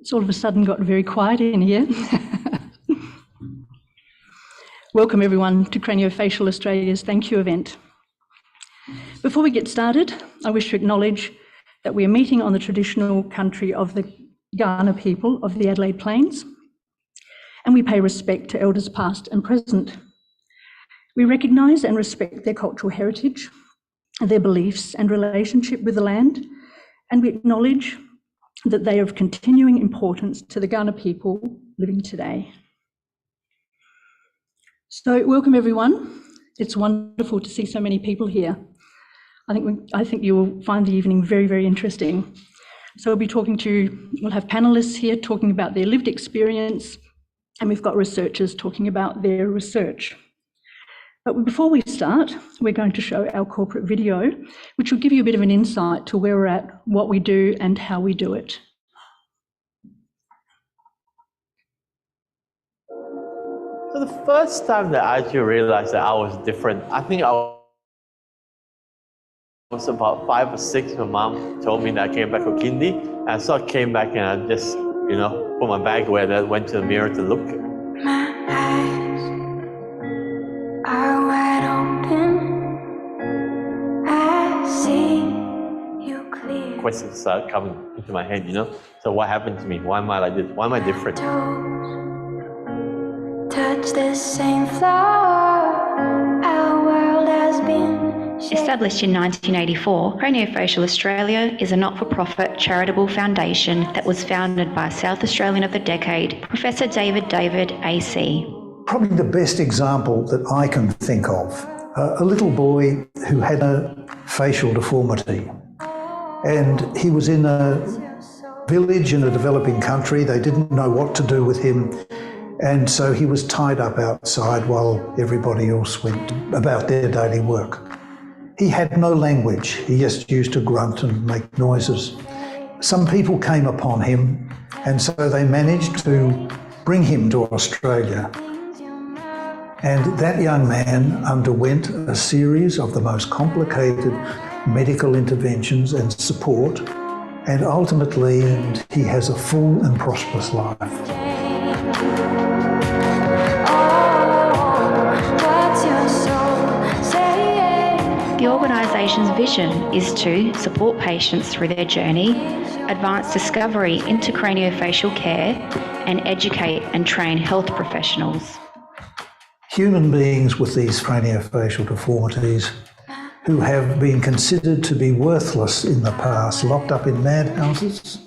It's all of a sudden got very quiet in here. Welcome everyone to Craniofacial Australia's Thank You event. Before we get started, I wish to acknowledge that we are meeting on the traditional country of the Kaurna people of the Adelaide Plains, and we pay respect to elders past and present. We recognise and respect their cultural heritage, their beliefs and relationship with the land, and we acknowledge that they are of continuing importance to the Kaurna people living today. So welcome everyone. It's wonderful to see so many people here. I think you will find the evening very, very interesting. So we'll have panelists here talking about their lived experience, and we've got researchers talking about their research. But before we start, we're going to show our corporate video, which will give you a bit of an insight to where we're at, what we do, and how we do it. So the first time that I actually realized that I was different, I think I was about 5 or 6. My mom told me that I came back from kindy, and I sort of came back and I just, put my bag away and I went to the mirror to look. Questions start coming into my head, So what happened to me? Why am I like this? Why am I different? Touch the same floor. Our world has been established in 1984, Craniofacial Australia is a not-for-profit charitable foundation that was founded by South Australian of the Decade, Professor David AC. Probably the best example that I can think of, a little boy who had a facial deformity. And he was in a village in a developing country. They didn't know what to do with him. And so he was tied up outside while everybody else went about their daily work. He had no language. He just used to grunt and make noises. Some people came upon him, and so they managed to bring him to Australia. And that young man underwent a series of the most complicated medical interventions and support, and ultimately he has a full and prosperous life. The organisation's vision is to support patients through their journey, advance discovery into craniofacial care, and educate and train health professionals. Human beings with these craniofacial deformities who have been considered to be worthless in the past, locked up in madhouses,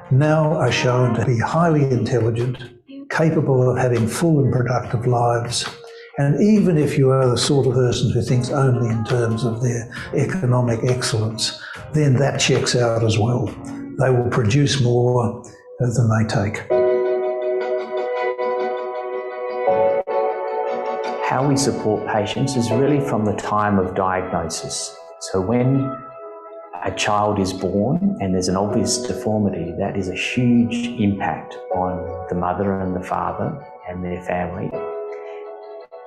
now are shown to be highly intelligent, capable of having full and productive lives. And even if you are the sort of person who thinks only in terms of their economic excellence, then that checks out as well. They will produce more than they take. How we support patients is really from the time of diagnosis. So when a child is born and there's an obvious deformity, that is a huge impact on the mother and the father and their family.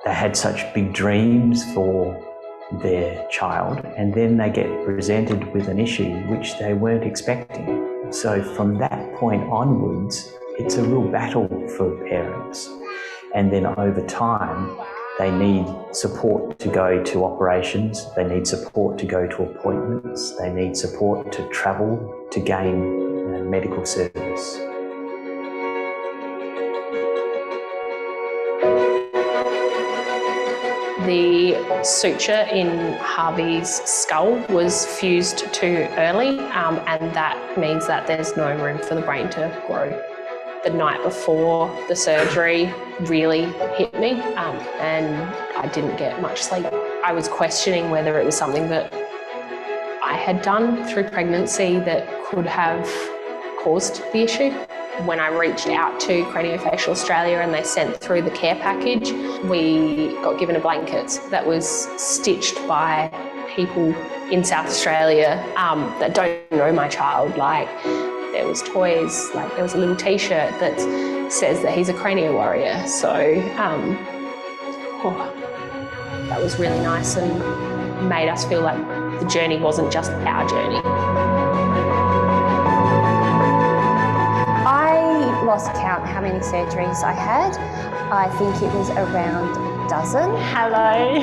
They had such big dreams for their child, and then they get presented with an issue which they weren't expecting. So from that point onwards, it's a real battle for parents. And then over time, they need support to go to operations, they need support to go to appointments, they need support to travel to gain medical service. The suture in Harvey's skull was fused too early, and that means that there's no room for the brain to grow. The night before the surgery really hit me, and I didn't get much sleep. I was questioning whether it was something that I had done through pregnancy that could have caused the issue. When I reached out to Craniofacial Australia and they sent through the care package, we got given a blanket that was stitched by people in South Australia that don't know my child. Like, there was toys, like there was a little t-shirt that says that he's a cranio warrior. So that was really nice and made us feel like the journey wasn't just our journey. I how many surgeries I had. I think it was around a dozen. Hello.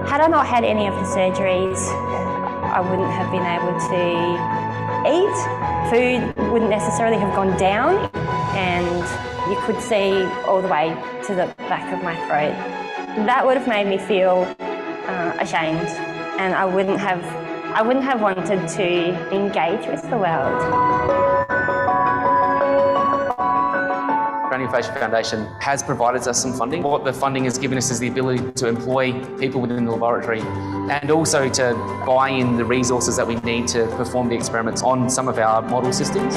Had I not had any of the surgeries, I wouldn't have been able to eat. Food wouldn't necessarily have gone down, and you could see all the way to the back of my throat. That would have made me feel ashamed, and I wouldn't have wanted to engage with the world. Craniofacial Foundation has provided us some funding. What the funding has given us is the ability to employ people within the laboratory and also to buy in the resources that we need to perform the experiments on some of our model systems.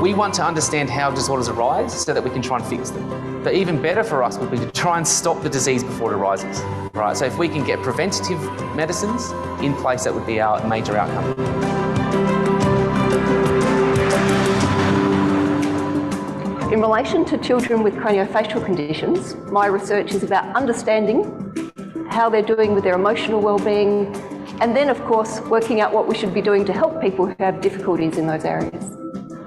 We want to understand how disorders arise so that we can try and fix them. But even better for us would be to try and stop the disease before it arises. Right? So if we can get preventative medicines in place, that would be our major outcome. In relation to children with craniofacial conditions, my research is about understanding how they're doing with their emotional well-being, and then of course working out what we should be doing to help people who have difficulties in those areas.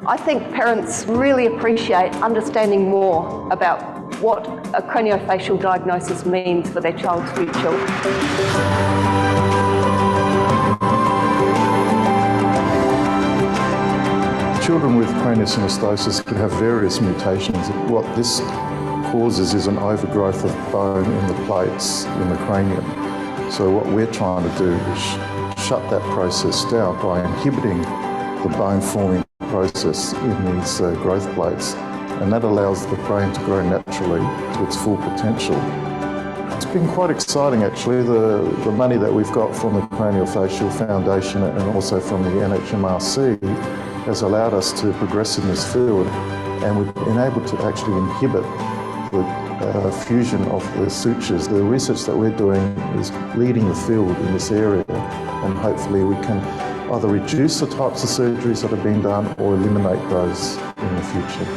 I think parents really appreciate understanding more about what a craniofacial diagnosis means for their child's future. Children with craniosynostosis could have various mutations. What this causes is an overgrowth of bone in the plates in the cranium. So what we're trying to do is shut that process down by inhibiting the bone forming process in these growth plates, and that allows the brain to grow naturally to its full potential. It's been quite exciting actually. The money that we've got from the Craniofacial Foundation and also from the NHMRC has allowed us to progress in this field, and we've been able to actually inhibit the fusion of the sutures. The research that we're doing is leading the field in this area, and hopefully we can either reduce the types of surgeries that are being done or eliminate those in the future.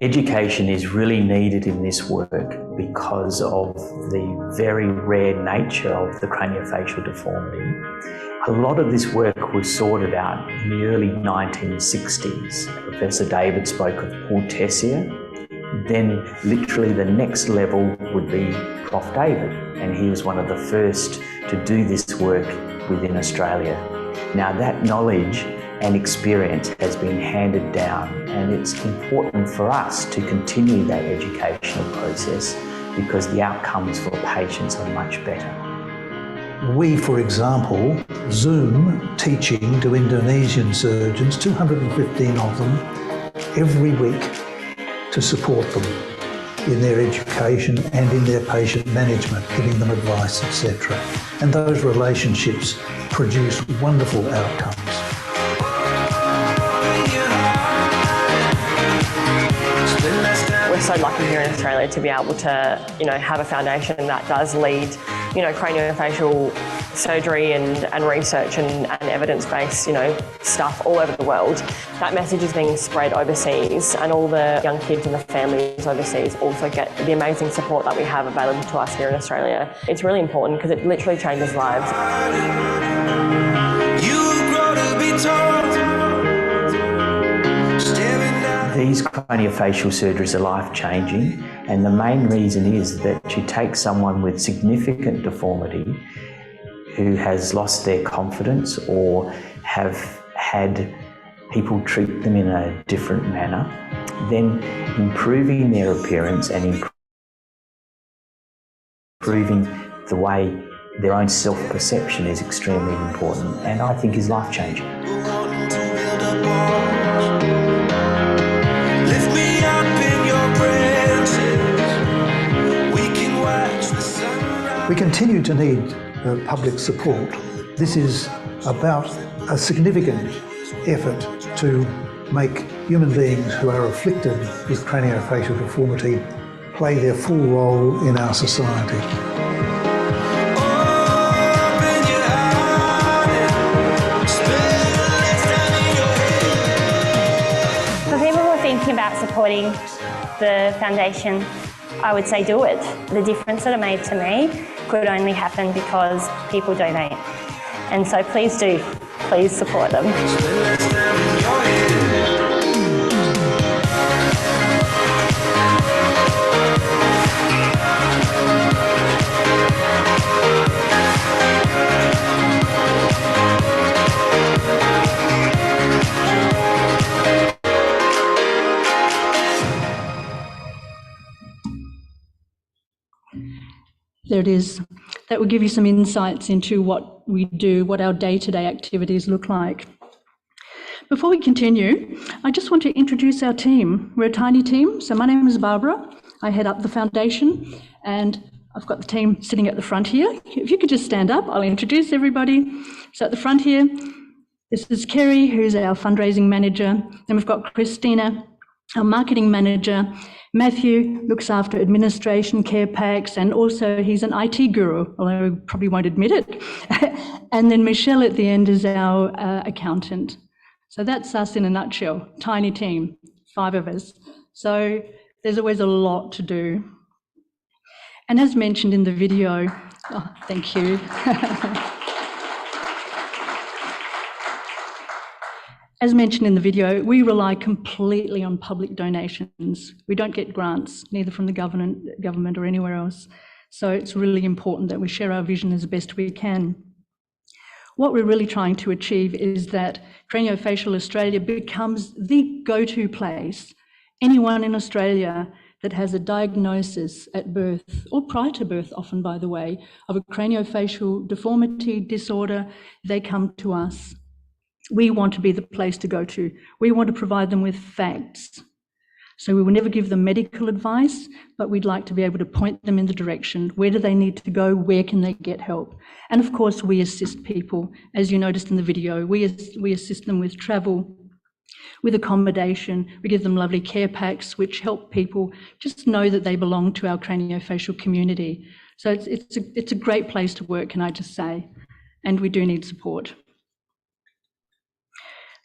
Education is really needed in this work because of the very rare nature of the craniofacial deformity. A lot of this work was sorted out in the early 1960s. Professor David spoke of Paul Tessier. Then literally the next level would be Prof David, and he was one of the first to do this work within Australia. Now that knowledge and experience has been handed down, and it's important for us to continue that educational process because the outcomes for patients are much better. We, for example, Zoom teaching to Indonesian surgeons, 215 of them, every week to support them in their education and in their patient management, giving them advice, etc. And those relationships produce wonderful outcomes. We're so lucky here in Australia to be able to, have a foundation that does lead, craniofacial surgery and research and evidence-based, stuff all over the world. That message is being spread overseas, and all the young kids and the families overseas also get the amazing support that we have available to us here in Australia. It's really important because it literally changes lives. These craniofacial surgeries are life-changing, and the main reason is that you take someone with significant deformity who has lost their confidence or have had people treat them in a different manner, then improving their appearance and improving the way their own self-perception is extremely important, and I think is life-changing. We continue to need public support. This is about a significant effort to make human beings who are afflicted with craniofacial deformity play their full role in our society. For people who are thinking about supporting the foundation, I would say do it. The difference that it made to me could only happen because people donate. And so please do, please support them. There it is. That will give you some insights into what we do, what our day-to-day activities look like. Before we continue, I just want to introduce our team. We're a tiny team. So my name is Barbara. I head up the foundation, and I've got the team sitting at the front here. If you could just stand up, I'll introduce everybody. So at the front here, this is Kerry, who's our fundraising manager. Then we've got Christina, our marketing manager. Matthew looks after administration, care packs, and also he's an IT guru, although he probably won't admit it. And then Michelle at the end is our accountant. So that's us in a nutshell, tiny team, 5 of us. So there's always a lot to do. And as mentioned in the video, oh, thank you. As mentioned in the video, we rely completely on public donations. We don't get grants, neither from the government or anywhere else. So it's really important that we share our vision as best we can. What we're really trying to achieve is that Craniofacial Australia becomes the go-to place. Anyone in Australia that has a diagnosis at birth, or prior to birth often, by the way, of a craniofacial deformity disorder, they come to us. We want to be the place to go to. We want to provide them with facts. So we will never give them medical advice, but we'd like to be able to point them in the direction. Where do they need to go? Where can they get help? And of course, we assist people. As you noticed in the video, we assist them with travel, with accommodation. We give them lovely care packs, which help people just know that they belong to our craniofacial community. So it's a great place to work, can I just say? And we do need support.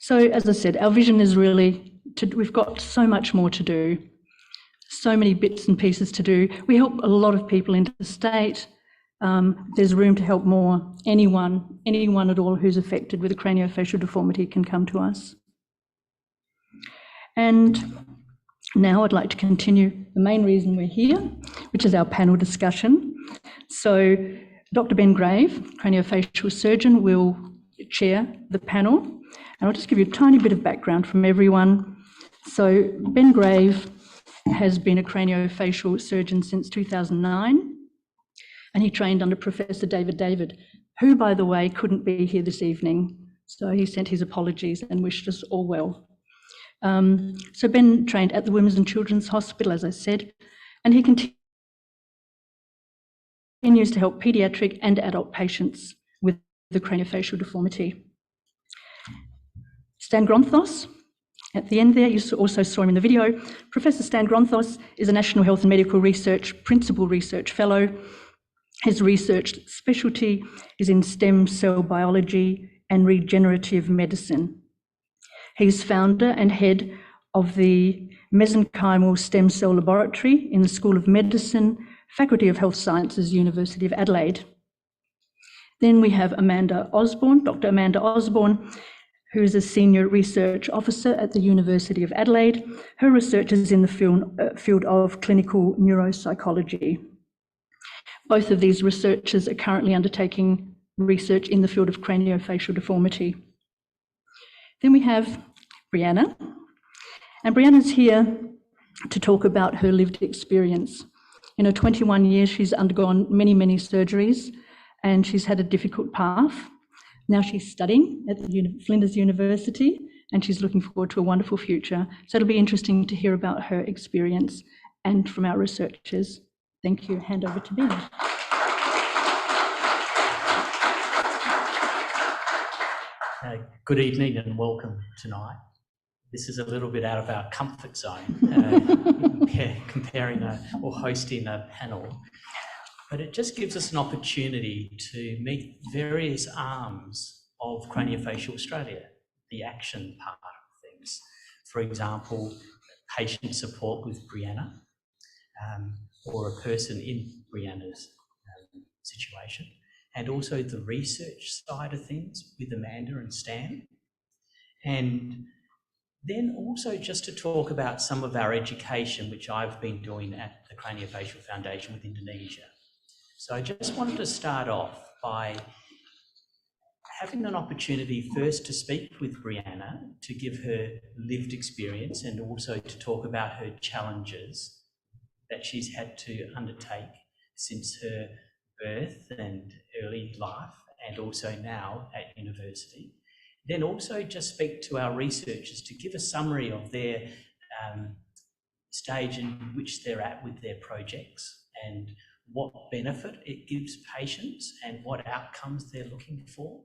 So as I said, our vision is really, we've got so much more to do, so many bits and pieces to do. We help a lot of people interstate. There's room to help more. Anyone at all who's affected with a craniofacial deformity can come to us. And now I'd like to continue the main reason we're here, which is our panel discussion. So Dr. Ben Grave, craniofacial surgeon, will chair the panel. And I'll just give you a tiny bit of background from everyone. So Ben Grave has been a craniofacial surgeon since 2009, and he trained under Professor David, who, by the way, couldn't be here this evening. So he sent his apologies and wished us all well. So Ben trained at the Women's and Children's Hospital, as I said, and he continues to help paediatric and adult patients with the craniofacial deformity. Stan Gronthos, at the end there, you also saw him in the video. Professor Stan Gronthos is a National Health and Medical Research Principal Research Fellow. His research specialty is in stem cell biology and regenerative medicine. He's founder and head of the Mesenchymal Stem Cell Laboratory in the School of Medicine, Faculty of Health Sciences, University of Adelaide. Then we have Amanda Osborne, Dr. Amanda Osborne, who is a Senior Research Officer at the University of Adelaide. Her research is in the field of clinical neuropsychology. Both of these researchers are currently undertaking research in the field of craniofacial deformity. Then we have Brianna, and Brianna's here to talk about her lived experience. In her 21 years, she's undergone many, many surgeries, and she's had a difficult path. Now she's studying at the Flinders University, and she's looking forward to a wonderful future. So it'll be interesting to hear about her experience and from our researchers. Thank you. Hand over to Ben. Good evening and welcome tonight. This is a little bit out of our comfort zone, comparing or hosting a panel. But it just gives us an opportunity to meet various arms of Craniofacial Australia, the action part of things. For example, patient support with Brianna, or a person in Brianna's situation, and also the research side of things with Amanda and Stan, And then also just to talk about some of our education, which I've been doing at the Craniofacial Foundation with Indonesia. So I just wanted to start off by having an opportunity first to speak with Brianna, to give her lived experience and also to talk about her challenges that she's had to undertake since her birth and early life, and also now at university. Then also just speak to our researchers to give a summary of their stage in which they're at with their projects and what benefit it gives patients and what outcomes they're looking for.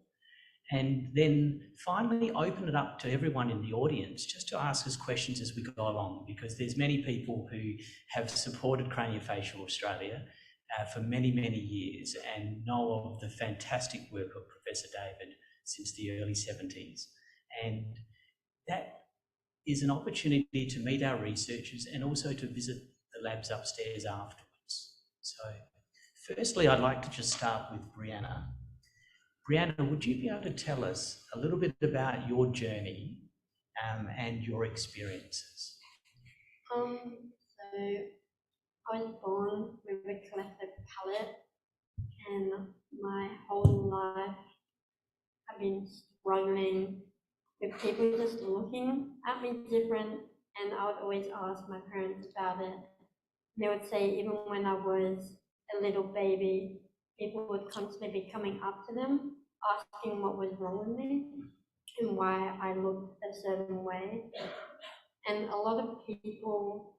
And then finally open it up to everyone in the audience just to ask us questions as we go along, because there's many people who have supported Craniofacial Australia for many, many years and know of the fantastic work of Professor David since the early 70s. And that is an opportunity to meet our researchers and also to visit the labs upstairs afterwards. So firstly, I'd like to just start with Brianna. Brianna, would you be able to tell us a little bit about your journey and your experiences? So I was born with a cleft palate, and my whole life I've been struggling with people just looking at me different, and I would always ask my parents about it. They would say even when I was a little baby, people would constantly be coming up to them, asking what was wrong with me and why I looked a certain way. And a lot of people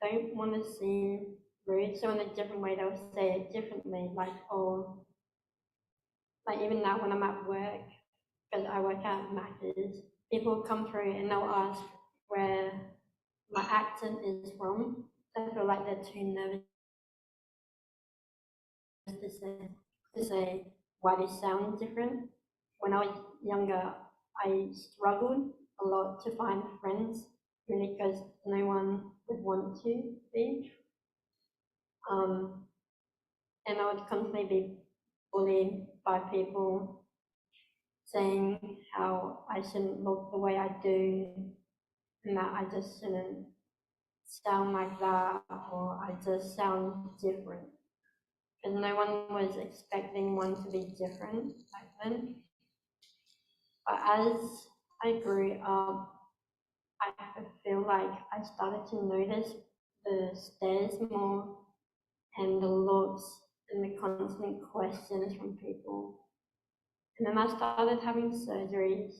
don't want to seem rude, so in a different way they'll say it differently, like, oh, like even now when I'm at work, because I work at Macca's, people come through and they'll ask where my accent is from. I feel like they're too nervous to say why they sound different. When I was younger, I struggled a lot to find friends, really, because no one would want to be. And I would constantly be bullied by people saying how I shouldn't look the way I do and that I just shouldn't sound like that, or I just sound different. Because no one was expecting one to be different back then. But as I grew up, I feel like I started to notice the stares more and the looks and the constant questions from people. And then I started having surgeries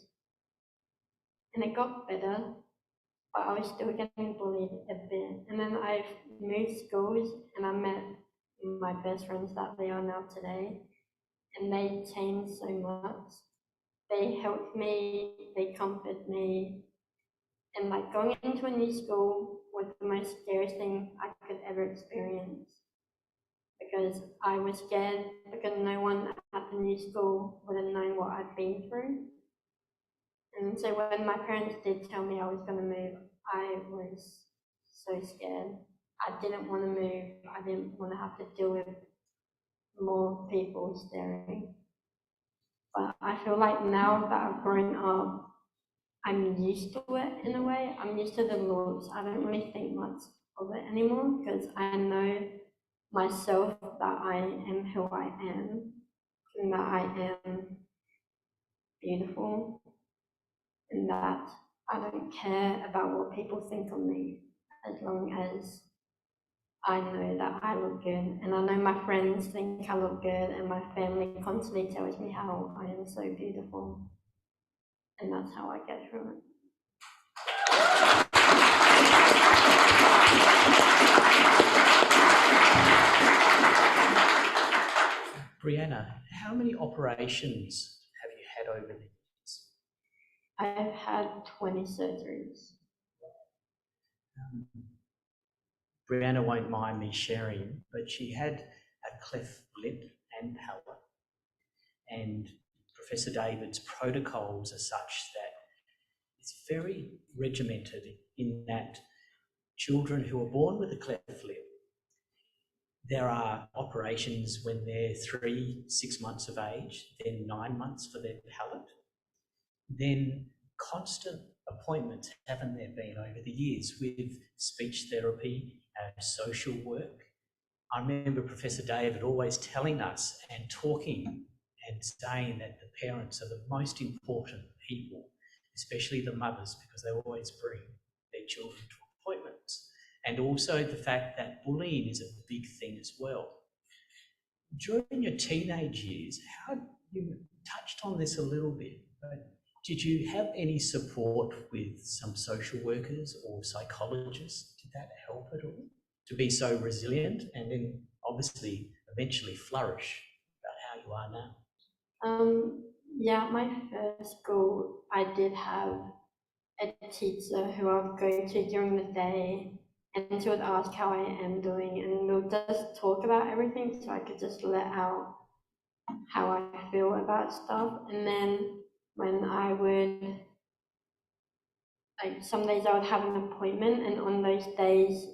and it got better, but I was still getting bullied a bit. And then I moved schools and I met my best friends that they are now today, and they changed so much. They helped me, they comforted me, and like going into a new school was the most scariest thing I could ever experience, because I was scared because no one at the new school would have known what I'd been through. And so when my parents did tell me I was going to move, I was so scared. I didn't want to move. I didn't want to have to deal with more people staring. But I feel like now that I've grown up, I'm used to it in a way. I'm used to the looks. I don't really think much of it anymore because I know myself that I am who I am and that I am beautiful and that I don't care about what people think of me as long as I know that I look good. And I know my friends think I look good and my family constantly tells me how I am so beautiful. And that's how I get through it. Brianna, how many operations have you had over the years? I've had 20 surgeries. Brianna won't mind me sharing, but she had a cleft lip and palate. And Professor David's protocols are such that it's very regimented in that children who are born with a cleft lip, there are operations when they're 3, 6 months of age, then 9 months for their palate. Then constant appointments, haven't there been over the years, with speech therapy, social work? I remember Professor David always telling us and talking and saying that the parents are the most important people, especially the mothers, because they always bring their children to appointments. And also the fact that bullying is a big thing as well. During your teenage years, how you touched on this a little bit, but did you have any support with some social workers or psychologists? Did that help at all to be so resilient and then obviously eventually flourish about how you are now? Yeah, my first school, I did have a teacher who I would go to during the day, and she would ask how I am doing, and we would just talk about everything so I could just let out how I feel about stuff. And then when I would, like some days I would have an appointment, and on those days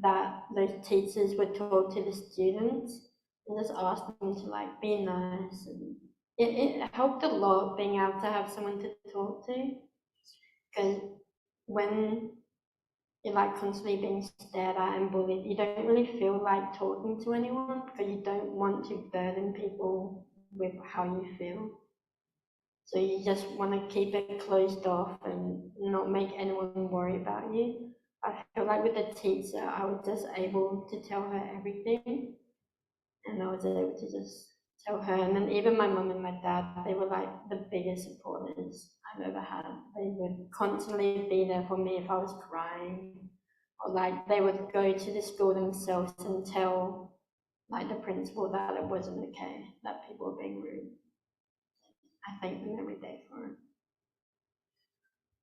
that those teachers would talk to the students and just ask them to like be nice, and it helped a lot being able to have someone to talk to, because when you're like constantly being stared at and bullied, you don't really feel like talking to anyone because you don't want to burden people with how you feel. So you just want to keep it closed off and not make anyone worry about you. I feel like with the teacher, I was just able to tell her everything, and I was able to just tell her. And then even my mum and my dad, they were like the biggest supporters I've ever had. They would constantly be there for me if I was crying, or like they would go to the school themselves and tell like the principal that it wasn't okay, that people were being rude. I thank them every day for it.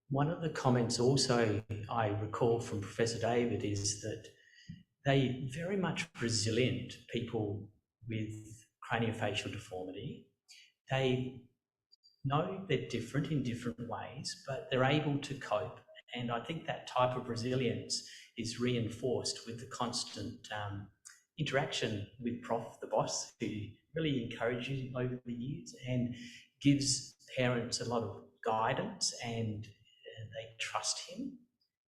One of the comments also I recall from Professor David is that they very much resilient, people with craniofacial deformity. They know they're different in different ways, but they're able to cope. And I think that type of resilience is reinforced with the constant interaction with the boss, who really encourages you over the years and gives parents a lot of guidance, and they trust him,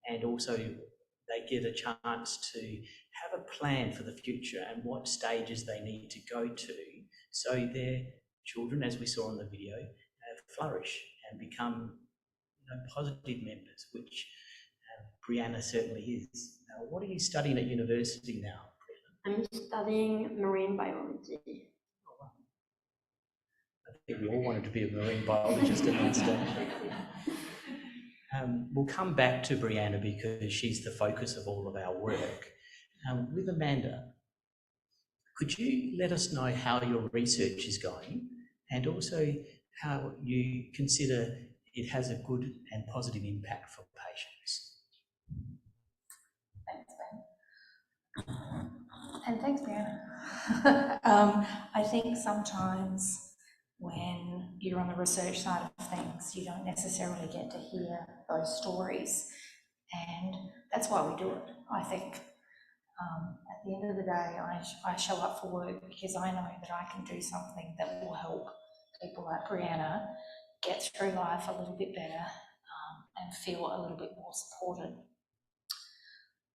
and also they get a chance to have a plan for the future and what stages they need to go to so their children, as we saw in the video, flourish and become positive members, which Brianna certainly is. Now, what are you studying at university now, Brianna? I'm studying marine biology. I think we all wanted to be a marine biologist at one stage. We'll come back to Brianna because she's the focus of all of our work. With Amanda, could you let us know how your research is going, and also how you consider it has a good and positive impact for patients? Thanks, Ben. And thanks, Brianna. I think sometimes when you're on the research side of things, you don't necessarily get to hear those stories. And that's why we do it, I think. At the end of the day, I show up for work because I know that I can do something that will help people like Brianna get through life a little bit better and feel a little bit more supported.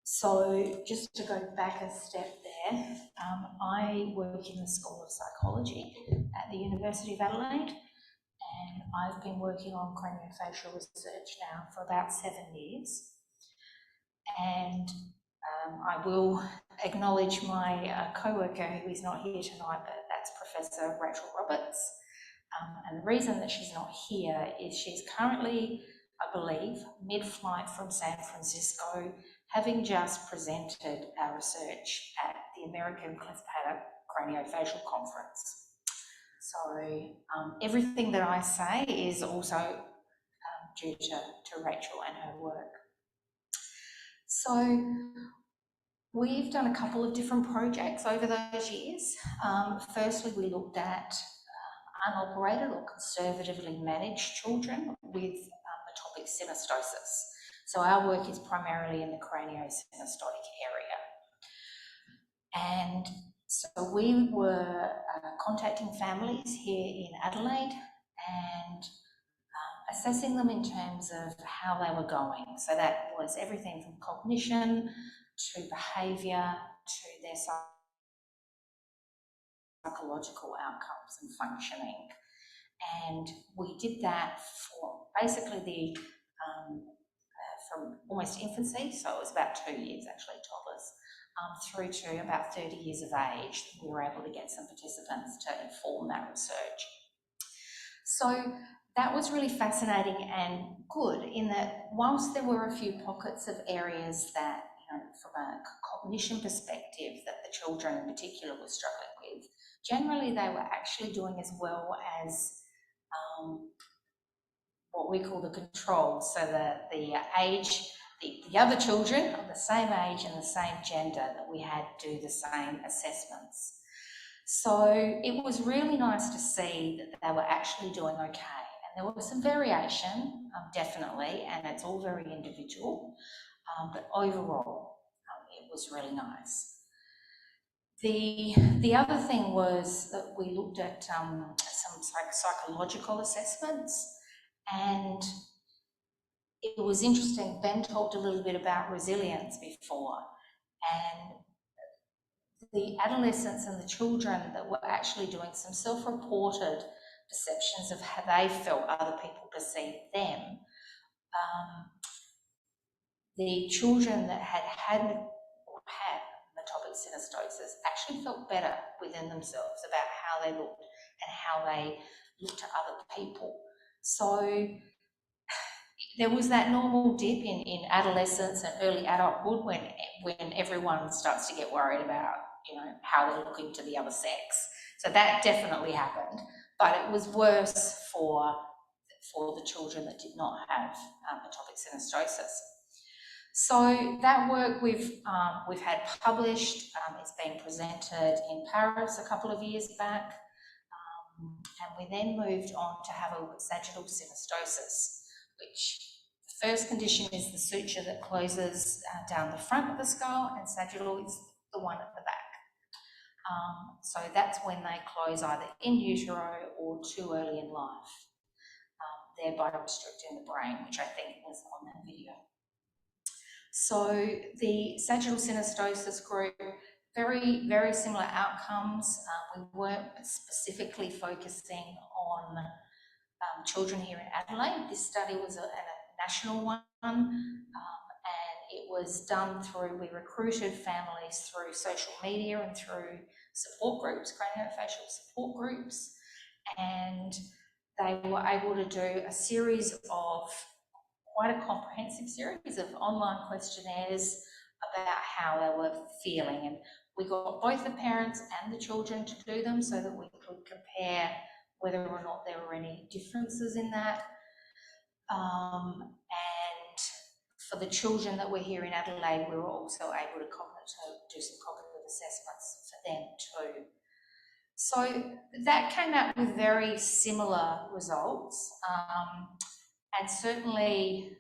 So just to go back a step there, I work in the School of Psychology at the University of Adelaide, and I've been working on craniofacial research now for about 7 years. And I will acknowledge my co-worker who is not here tonight, but that's Professor Rachel Roberts. And the reason that she's not here is she's currently, I believe, mid-flight from San Francisco, having just presented our research at the American Cleft-Patter Craniofacial Conference. So everything that I say is also due to Rachel and her work. So we've done a couple of different projects over those years. Firstly, we looked at unoperated or conservatively managed children with atopic synostosis. So our work is primarily in the craniosynostotic area. And so we were contacting families here in Adelaide and assessing them in terms of how they were going. So that was everything from cognition to behaviour to their psychological outcomes and functioning. And we did that for basically from almost infancy, so it was about 2 years actually, toddlers, through to about 30 years of age. We were able to get some participants to inform that research. So that was really fascinating and good in that whilst there were a few pockets of areas that, you know, from a cognition perspective that the children in particular were struggling with, generally they were actually doing as well as what we call the controls. So the age, the other children of the same age and the same gender that we had do the same assessments. So it was really nice to see that they were actually doing okay. And there was some variation, definitely, and it's all very individual, but overall it was really nice. The other thing was that we looked at some psychological assessments, and it was interesting. Ben talked a little bit about resilience before, and the adolescents and the children that were actually doing some self-reported perceptions of how they felt other people perceived them. The children that had metopic synostosis actually felt better within themselves about how they looked and how they looked to other people. So there was that normal dip in adolescence and early adulthood when everyone starts to get worried about, you know, how they're looking to the other sex. So that definitely happened, but it was worse for the children that did not have metopic synostosis. So that work we've had published, it's been presented in Paris a couple of years back, and we then moved on to have a look at sagittal synostosis, which the first condition is the suture that closes down the front of the skull, and sagittal is the one at the back. So that's when they close either in utero or too early in life, thereby restricting the brain, which I think was on that video. So the sagittal synostosis group, very, very similar outcomes. We weren't specifically focusing on children here in Adelaide. This study was a national one, and it was done through, we recruited families through social media and through support groups, craniofacial support groups, and they were able to do a series of quite a comprehensive series of online questionnaires about how they were feeling, and we got both the parents and the children to do them so that we could compare whether or not there were any differences in that. And for the children that were here in Adelaide, we were also able to do some cognitive assessments for them too. So that came out with very similar results. And certainly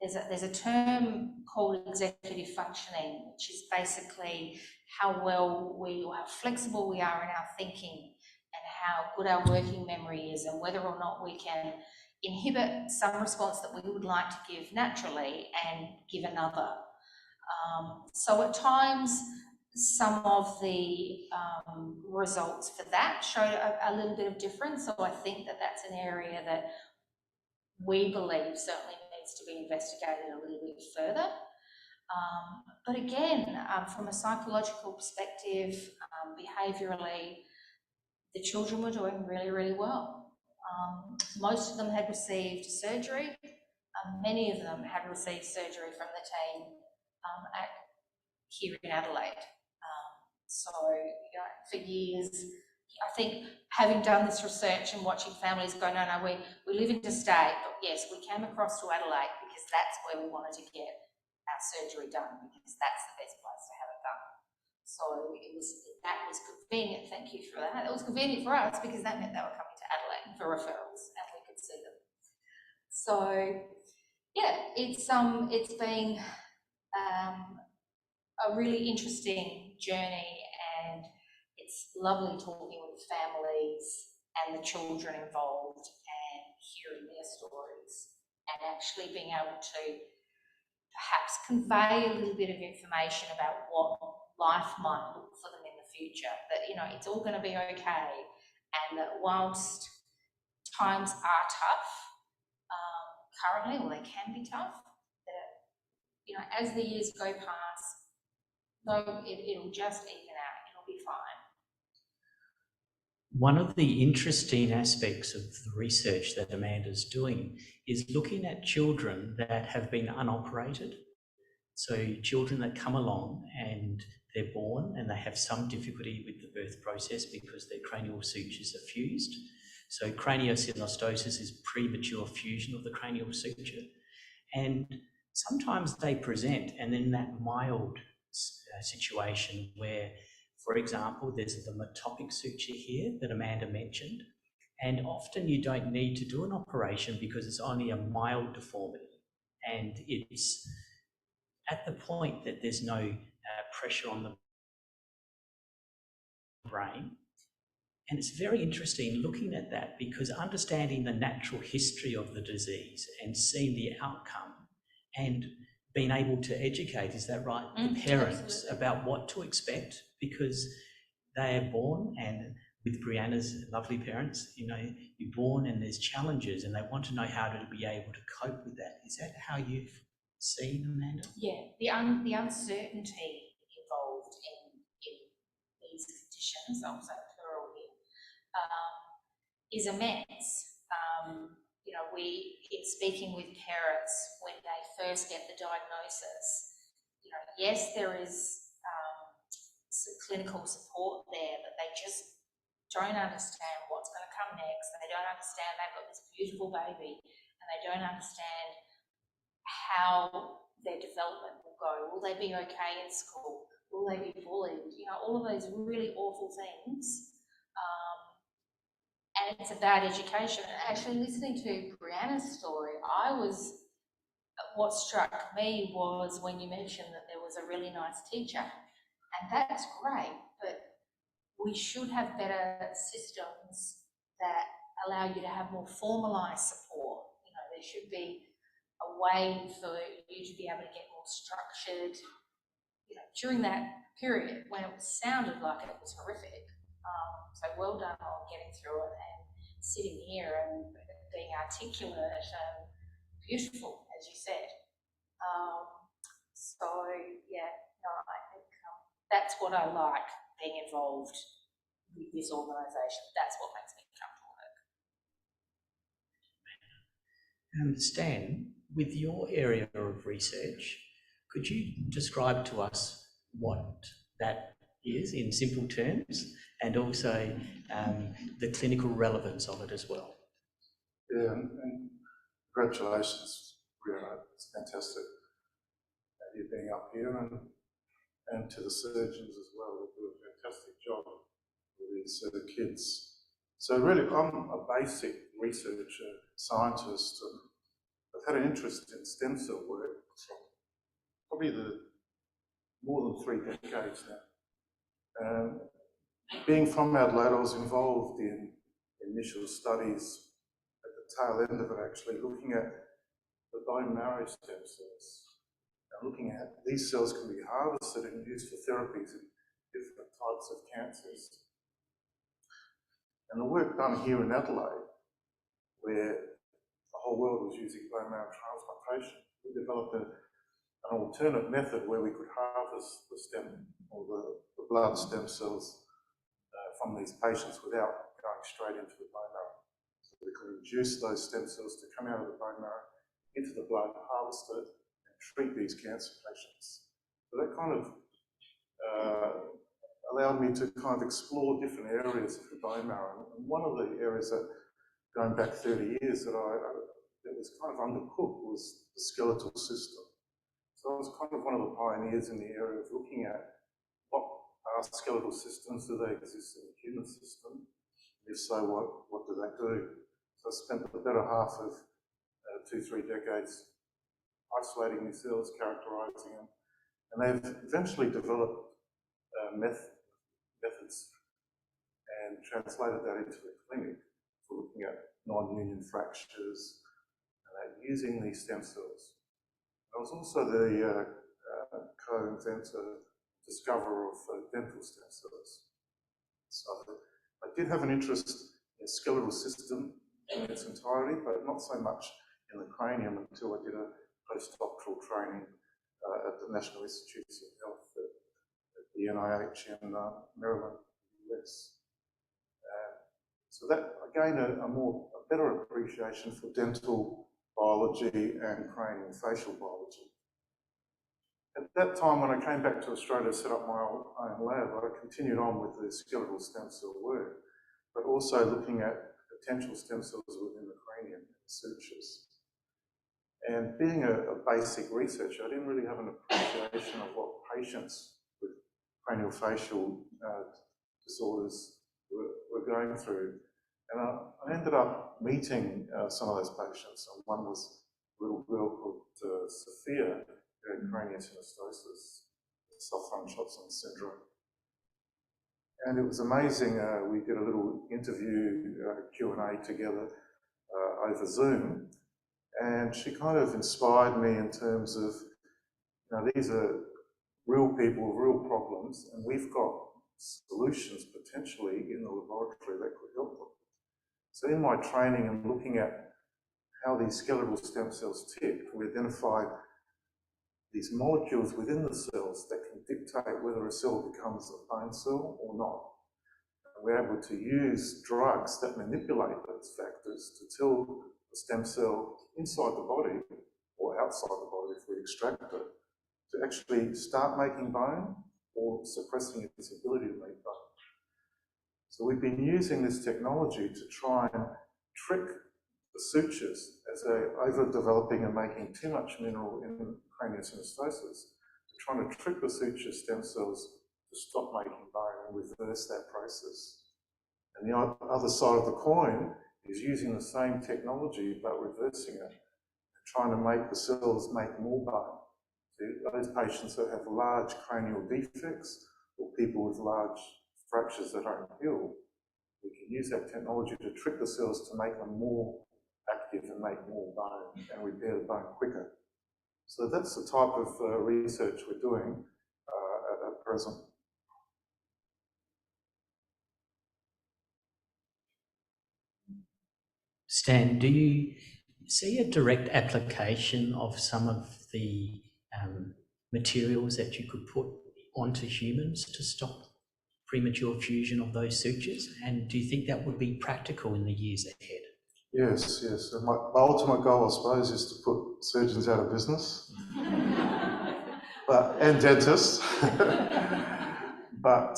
there's a term called executive functioning, which is basically how well or how flexible we are in our thinking and how good our working memory is, and whether or not we can inhibit some response that we would like to give naturally and give another. So at times, some of the results for that showed a little bit of difference. So I think that that's an area that we believe certainly needs to be investigated a little bit further. But again, from a psychological perspective, behaviourally, the children were doing really, really well. Most of them had received surgery. Many of them had received surgery from the team here in Adelaide. So, you know, for years, I think having done this research and watching families go, no, we live interstate, but yes, we came across to Adelaide because that's where we wanted to get our surgery done, because that's the best place to have it done. So that was convenient. Thank you for that. It was convenient for us because that meant they were coming to Adelaide for referrals and we could see them. So yeah, it's been a really interesting journey, and it's lovely talking with families and the children involved and hearing actually being able to perhaps convey a little bit of information about what life might look for them in the future, that, you know, it's all going to be okay, and that whilst times are tough currently, or they can be tough, that, you know, as the years go past, though it'll just even out, it'll be fine. One of the interesting aspects of the research that Amanda's doing is looking at children that have been unoperated. So children that come along and they're born and they have some difficulty with the birth process because their cranial sutures are fused. So craniosynostosis is premature fusion of the cranial suture. And sometimes they present and in that mild situation where, for example, there's the metopic suture here that Amanda mentioned, and often you don't need to do an operation because it's only a mild deformity, and it's at the point that there's no pressure on the brain. And it's very interesting looking at that, because understanding the natural history of the disease and seeing the outcome and being able to educate, is that right, the parents absolutely. About what to expect, because they are born, and with Brianna's lovely parents, you know, you're born and there's challenges and they want to know how to be able to cope with that. Is that how you've seen, Amanda? Yeah, the uncertainty involved in these conditions, I'll say plural here, is immense. You know, in speaking with parents when they first get the diagnosis, you know, yes, there is some clinical support there, but they just don't understand what's going to come next. They don't understand they've got this beautiful baby, and they don't understand how their development will go. Will they be okay in school? Will they be bullied? You know, all of those really awful things. And it's about education. Actually, listening to Brianna's story, what struck me was when you mentioned that there was a really nice teacher, and that's great, but we should have better systems that allow you to have more formalised support. You know, there should be a way for you to be able to get more structured, you know, during that period when it sounded like it was horrific. So well done on getting through it and sitting here and being articulate and beautiful, as you said. So yeah, no, I think that's what I like, being involved with this organisation. That's what makes me comfortable. Stan, with your area of research, could you describe to us what that is in simple terms, and also the clinical relevance of it as well? Yeah, and congratulations, Brianna. It's fantastic you being up here, and to the surgeons as well. They do a fantastic job with these kids. So really, I'm a basic researcher, scientist, and I've had an interest in stem cell work for probably more than 3 decades now. Being from Adelaide, I was involved in initial studies at the tail end of it, actually looking at the bone marrow stem cells, and looking at these cells can be harvested and used for therapies in different types of cancers. And the work done here in Adelaide, where the whole world was using bone marrow transplantation, we developed an alternate method where we could harvest the stem or the blood stem cells from these patients without going straight into the bone marrow. So we could induce those stem cells to come out of the bone marrow into the blood, harvest it, and treat these cancer patients. So that kind of allowed me to kind of explore different areas of the bone marrow. And one of the areas that, going back 30 years, that was kind of undercooked was the skeletal system. So I was kind of one of the pioneers in the area of looking at what are skeletal systems, do they exist in the human system? If so, what do they do? So I spent the better half of 2-3 decades isolating these cells, characterising them, and they've eventually developed methods and translated that into the clinic for looking at non-union fractures. And they using these stem cells. I was also the co-inventor, discoverer of dental stem cells. So I did have an interest in the skeletal system in its entirety, but not so much in the cranium until I did a postdoctoral training at the National Institutes of Health at the NIH in Maryland, US. So that I gained a better appreciation for dental biology and craniofacial biology. At that time, when I came back to Australia to set up my own lab, I continued on with the skeletal stem cell work, but also looking at potential stem cells within the cranium, sutures. And being a basic researcher, I didn't really have an appreciation of what patients with craniofacial disorders were going through. And I ended up meeting some of those patients. And one was a little girl called Sophia, who had craniosynostosis, Sutherland-Schultz syndrome. And it was amazing. We did a little interview, Q&A together over Zoom. And she kind of inspired me in terms of, these are real people with real problems, and we've got solutions potentially in the laboratory that could help them. So in my training and looking at how these skeletal stem cells tick, we identified these molecules within the cells that can dictate whether a cell becomes a bone cell or not. And we're able to use drugs that manipulate those factors to tell the stem cell inside the body or outside the body, if we extract it, to actually start making bone or suppressing its ability to make bone. So we've been using this technology to try and trick the sutures as they're overdeveloping and making too much mineral in craniosynostosis, trying to trick the suture stem cells to stop making bone and reverse that process. And the other side of the coin is using the same technology but reversing it, and trying to make the cells make more bone. So those patients that have large cranial defects or people with large fractures that don't heal, we can use that technology to trick the cells to make them more active and make more bone and repair the bone quicker. So that's the type of research we're doing at present. Stan, do you see a direct application of some of the materials that you could put onto humans to stop premature fusion of those sutures? And do you think that would be practical in the years ahead? Yes, yes. And my ultimate goal, I suppose, is to put surgeons out of business, and dentists. But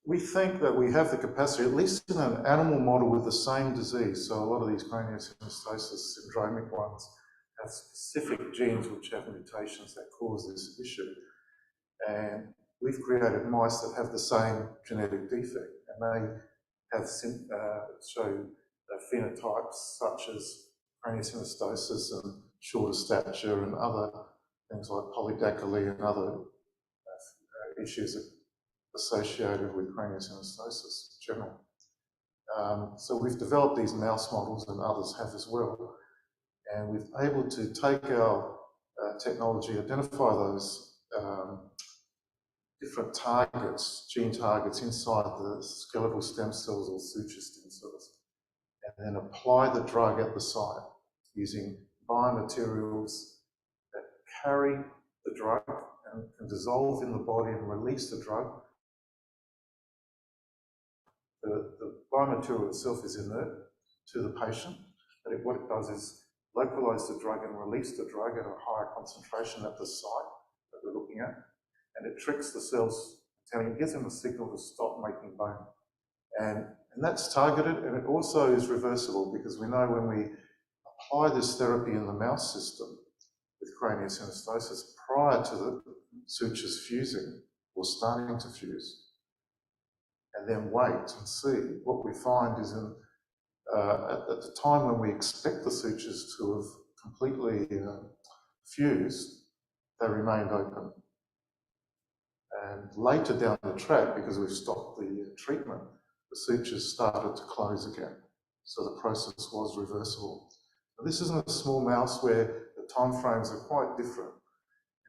we think that we have the capacity, at least in an animal model with the same disease. So a lot of these craniosynostosis syndromic ones have specific genes which have mutations that cause this issue. And we've created mice that have the same genetic defect, and they have show phenotypes such as craniosynostosis and shorter stature and other things like polydactyly and other issues associated with craniosynostosis in general. So we've developed these mouse models, and others have as well, and we've able to take our technology, identify those different targets, gene targets inside the skeletal stem cells or suture stem cells, and then apply the drug at the site using biomaterials that carry the drug and can dissolve in the body and release the drug. The biomaterial itself is inert to the patient, but what it does is localize the drug and release the drug at a higher concentration at the site that we're looking at, and it tricks the cells, it gives them a signal to stop making bone. And that's targeted, and it also is reversible, because we know when we apply this therapy in the mouse system with craniosynostosis prior to the sutures fusing or starting to fuse, and then wait and see, what we find is at the time when we expect the sutures to have completely fused, they remained open. And later down the track, because we've stopped the treatment, the sutures started to close again. So the process was reversible. Now, this isn't a small mouse where the time frames are quite different.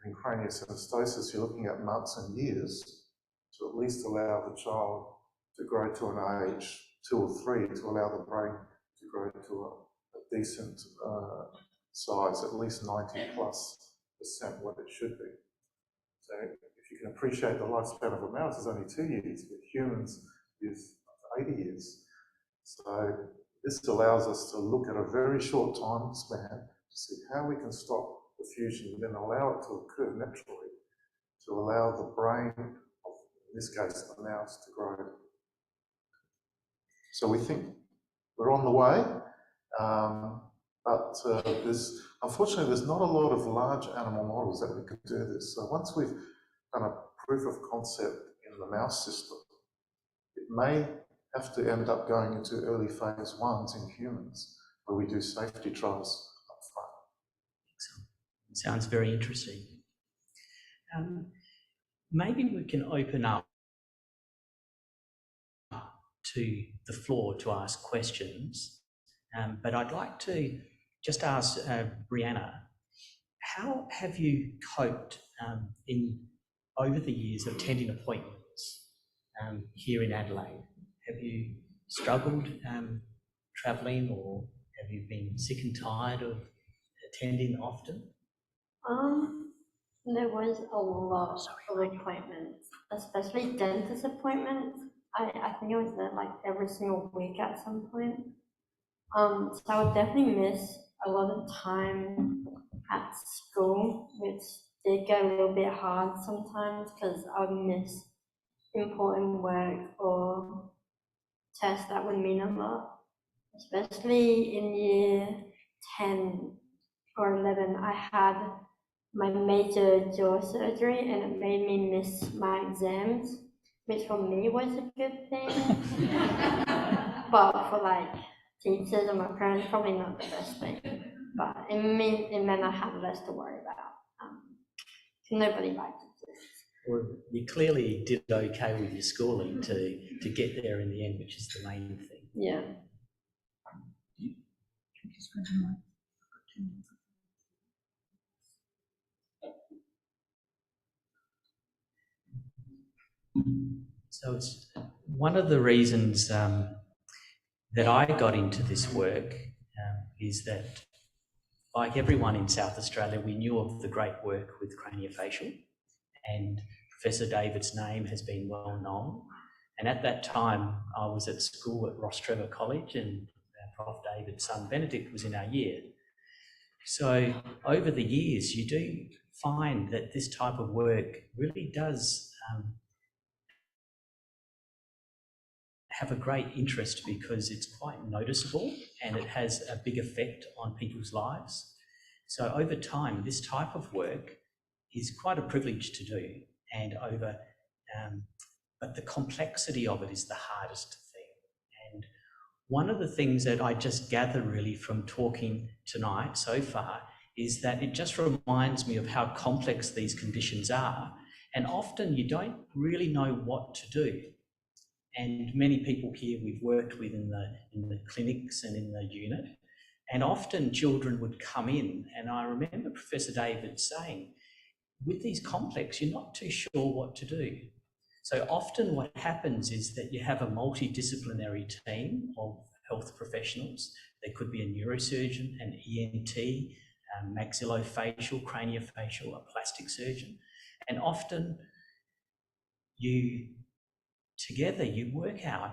And in craniosynostosis, you're looking at months and years to at least allow the child to grow to an age 2 or 3, to allow the brain to grow to a decent size, at least 90+% what it should be. So if you can appreciate the lifespan of a mouse is only 2 years, with humans is 80 years. So this allows us to look at a very short time span to see how we can stop the fusion and then allow it to occur naturally, to allow the brain of, in this case, the mouse, to grow. So we think we're on the way, but unfortunately there's not a lot of large animal models that we could do this. So once we've done a proof of concept in the mouse system, it may have to end up going into early phase 1s in humans, where we do safety trials up front. Excellent. Sounds very interesting. Maybe we can open up to the floor to ask questions, but I'd like to just ask Brianna, how have you coped over the years of attending appointments here in Adelaide? Have you struggled travelling, or have you been sick and tired of attending often? There was a lot of appointments, especially dentist appointments. I think I was there like every single week at some point. So I would definitely miss a lot of time at school, which did get a little bit hard sometimes because I would miss important work or tests that would mean a lot. Especially in year 10 or 11, I had my major jaw surgery and it made me miss my exams, which for me was a good thing. But for like teachers and my parents, probably not the best thing. But it meant I had less to worry about. Nobody liked it. Well, you clearly did okay with your schooling to get there in the end, which is the main thing. Yeah. So it's one of the reasons that I got into this work is that, like everyone in South Australia, we knew of the great work with craniofacial, and Professor David's name has been well known. And at that time, I was at school at Ross Trevor College, and Prof David's son Benedict was in our year. So over the years, you do find that this type of work really does have a great interest because it's quite noticeable and it has a big effect on people's lives. So over time, this type of work is quite a privilege to do, and but the complexity of it is the hardest thing. And one of the things that I just gather really from talking tonight so far is that it just reminds me of how complex these conditions are, and often you don't really know what to do. And many people here we've worked with in the clinics and in the unit, and often children would come in, and I remember Professor David saying, with these complex, you're not too sure what to do. So often what happens is that you have a multidisciplinary team of health professionals. There could be a neurosurgeon, an ENT, maxillofacial, craniofacial, a plastic surgeon, and often together you work out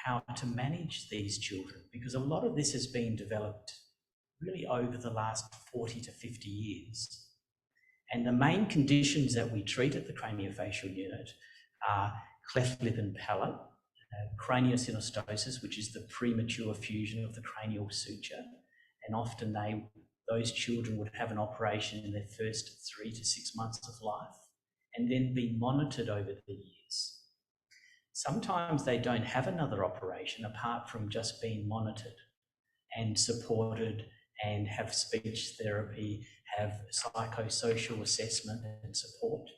how to manage these children, because a lot of this has been developed really over the last 40 to 50 years. And the main conditions that we treat at the craniofacial unit are cleft lip and palate, craniosynostosis, which is the premature fusion of the cranial suture, and often those children would have an operation in their first 3 to 6 months of life and then be monitored over the years. Sometimes they don't have another operation apart from just being monitored and supported and have speech therapy, have psychosocial assessment and support.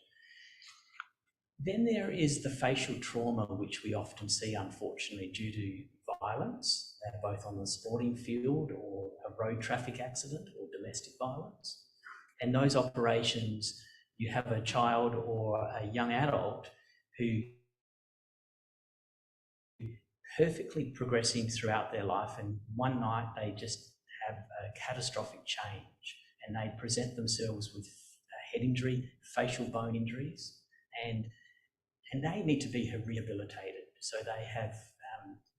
Then there is the facial trauma, which we often see, unfortunately, due to violence, both on the sporting field or road traffic accident or domestic violence. And those operations, you have a child or a young adult who perfectly progressing throughout their life, and one night they just have a catastrophic change and they present themselves with a head injury, facial bone injuries, and they need to be rehabilitated so they have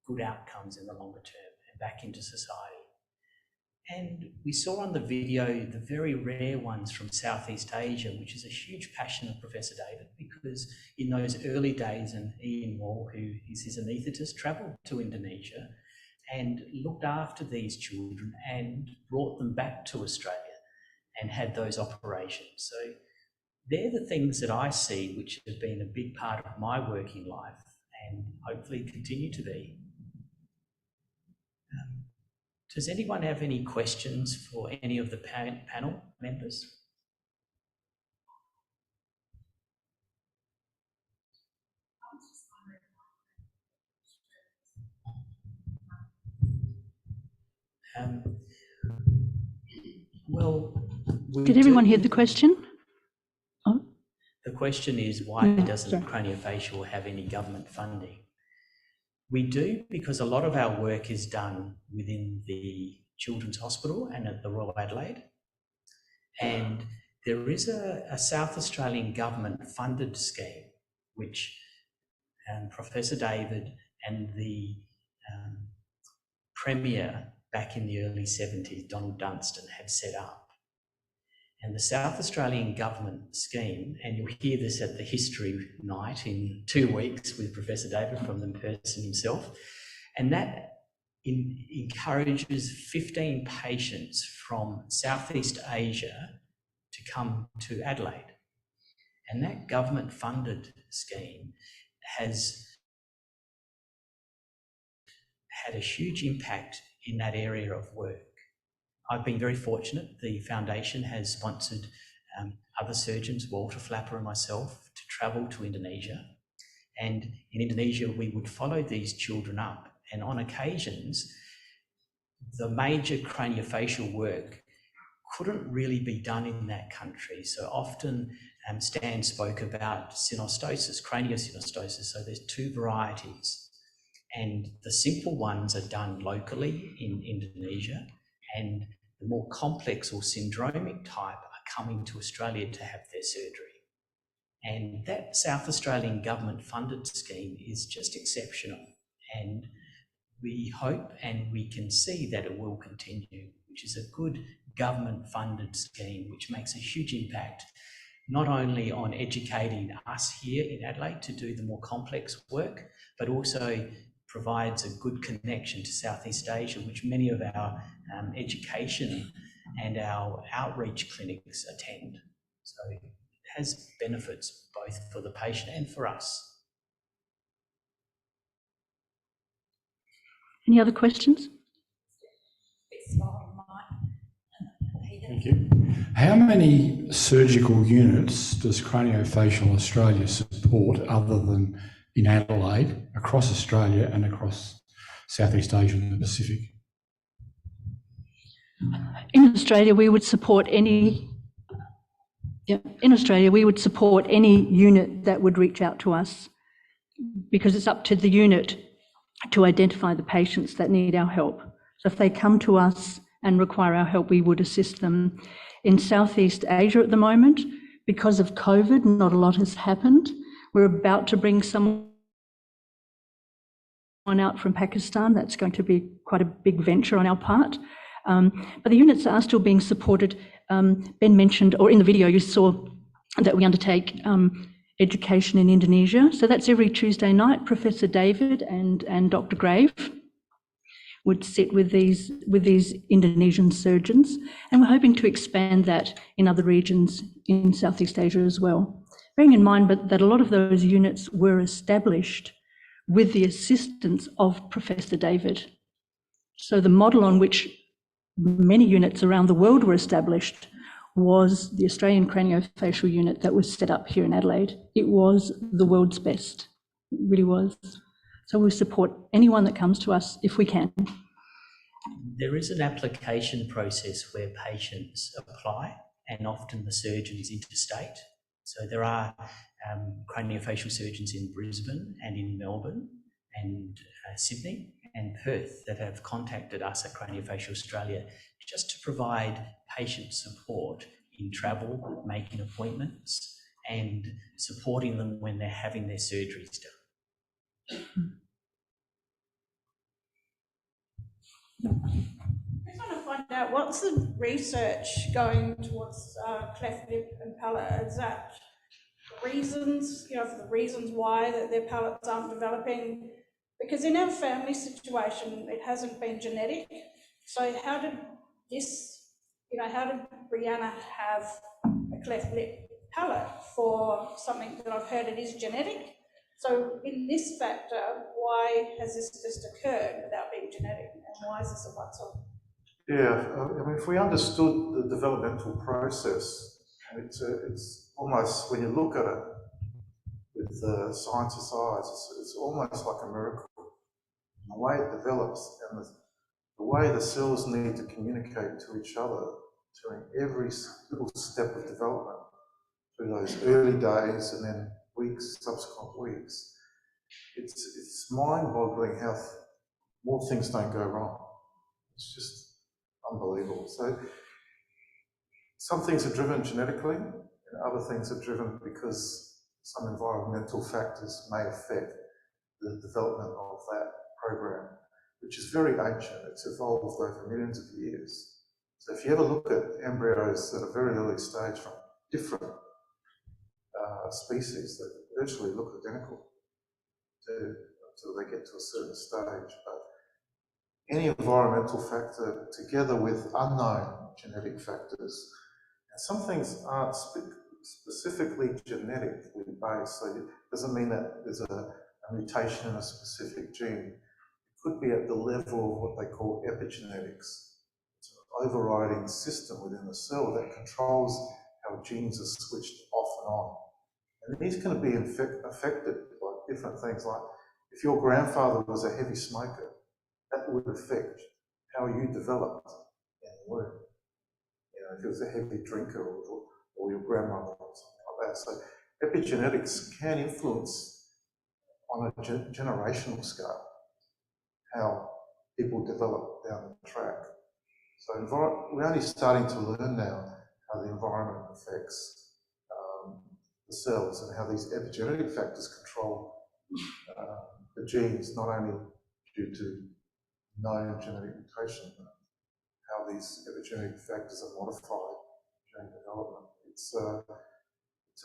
good outcomes in the longer term and back into society. And we saw on the video the very rare ones from Southeast Asia, which is a huge passion of Professor David, because in those early days, and Ian Wall, who is his anaesthetist, travelled to Indonesia and looked after these children and brought them back to Australia and had those operations. So they're the things that I see which have been a big part of my working life and hopefully continue to be. Does anyone have any questions for any of the panel members? Did everyone hear the question? Oh. The question is, why doesn't Craniofacial have any government funding? We do, because a lot of our work is done within the Children's Hospital and at the Royal Adelaide. And there is a South Australian government funded scheme, which Professor David and the Premier back in the early 70s, Donald Dunstan, had set up. And the South Australian government scheme, and you'll hear this at the history night in 2 weeks with Professor David from the person himself, and that encourages 15 patients from Southeast Asia to come to Adelaide. And that government funded scheme has had a huge impact in that area of work. I've been very fortunate. The foundation has sponsored other surgeons, Walter Flapper and myself, to travel to Indonesia. And in Indonesia, we would follow these children up. And on occasions, the major craniofacial work couldn't really be done in that country. So often Stan spoke about synostosis, craniosynostosis. So there's 2 varieties. And the simple ones are done locally in Indonesia, and the more complex or syndromic type are coming to Australia to have their surgery. And that South Australian government funded scheme is just exceptional. And we hope and we can see that it will continue, which is a good government funded scheme, which makes a huge impact, not only on educating us here in Adelaide to do the more complex work, but also provides a good connection to Southeast Asia, which many of our education and our outreach clinics attend. So it has benefits both for the patient and for us. Any other questions? Thank you. How many surgical units does Craniofacial Australia support other than in Adelaide, across Australia and across Southeast Asia and the Pacific? In Australia, we would support any unit that would reach out to us, because it's up to the unit to identify the patients that need our help. So if they come to us and require our help, we would assist them. In Southeast Asia at the moment, because of COVID, not a lot has happened. We're about to bring someone out from Pakistan. That's going to be quite a big venture on our part. But the units are still being supported. Ben mentioned, or in the video you saw, that we undertake education in Indonesia. So that's every Tuesday night. Professor David and Dr. Grave would sit with these Indonesian surgeons, and we're hoping to expand that in other regions in Southeast Asia as well. Bearing in mind that a lot of those units were established with the assistance of Professor David. So the model on which many units around the world were established was the Australian Craniofacial unit that was set up here in Adelaide. It was the world's best, it really was. So we support anyone that comes to us if we can. There is an application process where patients apply, and often the surgeon's interstate. So there are craniofacial surgeons in Brisbane and in Melbourne and Sydney and Perth that have contacted us at Craniofacial Australia just to provide patient support in travel, making appointments, and supporting them when they're having their surgeries done. I just want to find out, what's the research going towards cleft lip and palate? Is that reasons, for the reasons why that their palates aren't developing? Because in our family situation, it hasn't been genetic. So how did this, how did Brianna have a cleft lip palate for something that I've heard it is genetic? So in this factor, why has this just occurred without being genetic? And why is this a once-off? Yeah, I mean, if we understood the developmental process, it's almost, when you look at it with scientist's eyes, it's almost like a miracle. The way it develops and the way the cells need to communicate to each other during every little step of development, through those early days and then weeks, subsequent weeks, it's mind-boggling how more things don't go wrong. It's just unbelievable. So some things are driven genetically, and other things are driven because some environmental factors may affect the development of that program, which is very ancient. It's evolved over millions of years. So if you ever look at embryos at a very early stage from different species, they virtually look identical until they get to a certain stage. But any environmental factor, together with unknown genetic factors, and some things aren't specifically genetically based, so it doesn't mean that there's a mutation in a specific gene. It could be at the level of what they call epigenetics. It's an overriding system within the cell that controls how genes are switched off and on. And these can be affected by different things, like if your grandfather was a heavy smoker, that would affect how you developed in the womb. If he was a heavy drinker, or your grandmother or something like that. So epigenetics can influence on a generational scale how people develop down the track. So we're only starting to learn now how the environment affects the cells and how these epigenetic factors control the genes, not only due to known genetic mutation, but how these epigenetic factors are modified during development. It's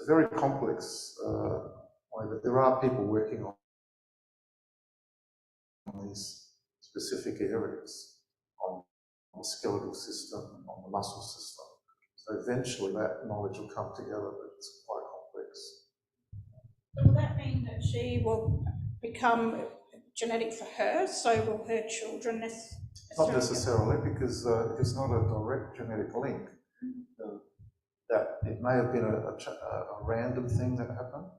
a very complex way, but there are people working on these specific areas, on the skeletal system, on the muscle system. So eventually that knowledge will come together, but it's quite complex. So will that mean that she will become genetic for her, so will her children Not necessarily, because it's not a direct genetic link. That it may have been a random thing that happened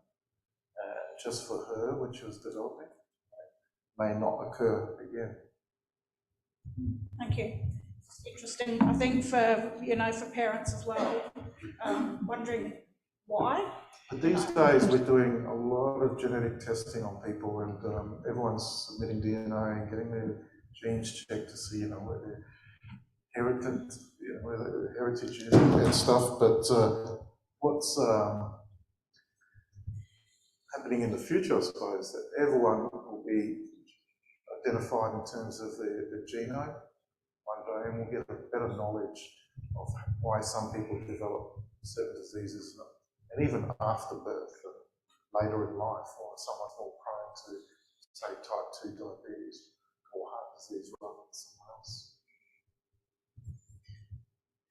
just for her when she was developing. It may not occur again. Thank you. Interesting, I think, for for parents as well, wondering why. But these days we're doing a lot of genetic testing on people, and everyone's submitting DNA and getting their genes checked to see where their where the heritage is and stuff. But what's happening in the future, I suppose, that everyone will be identified in terms of the genome one day, and we'll get a better knowledge of why some people develop certain diseases, and even after birth and later in life, why someone's more prone to, say, type 2 diabetes or heart disease rather than someone else.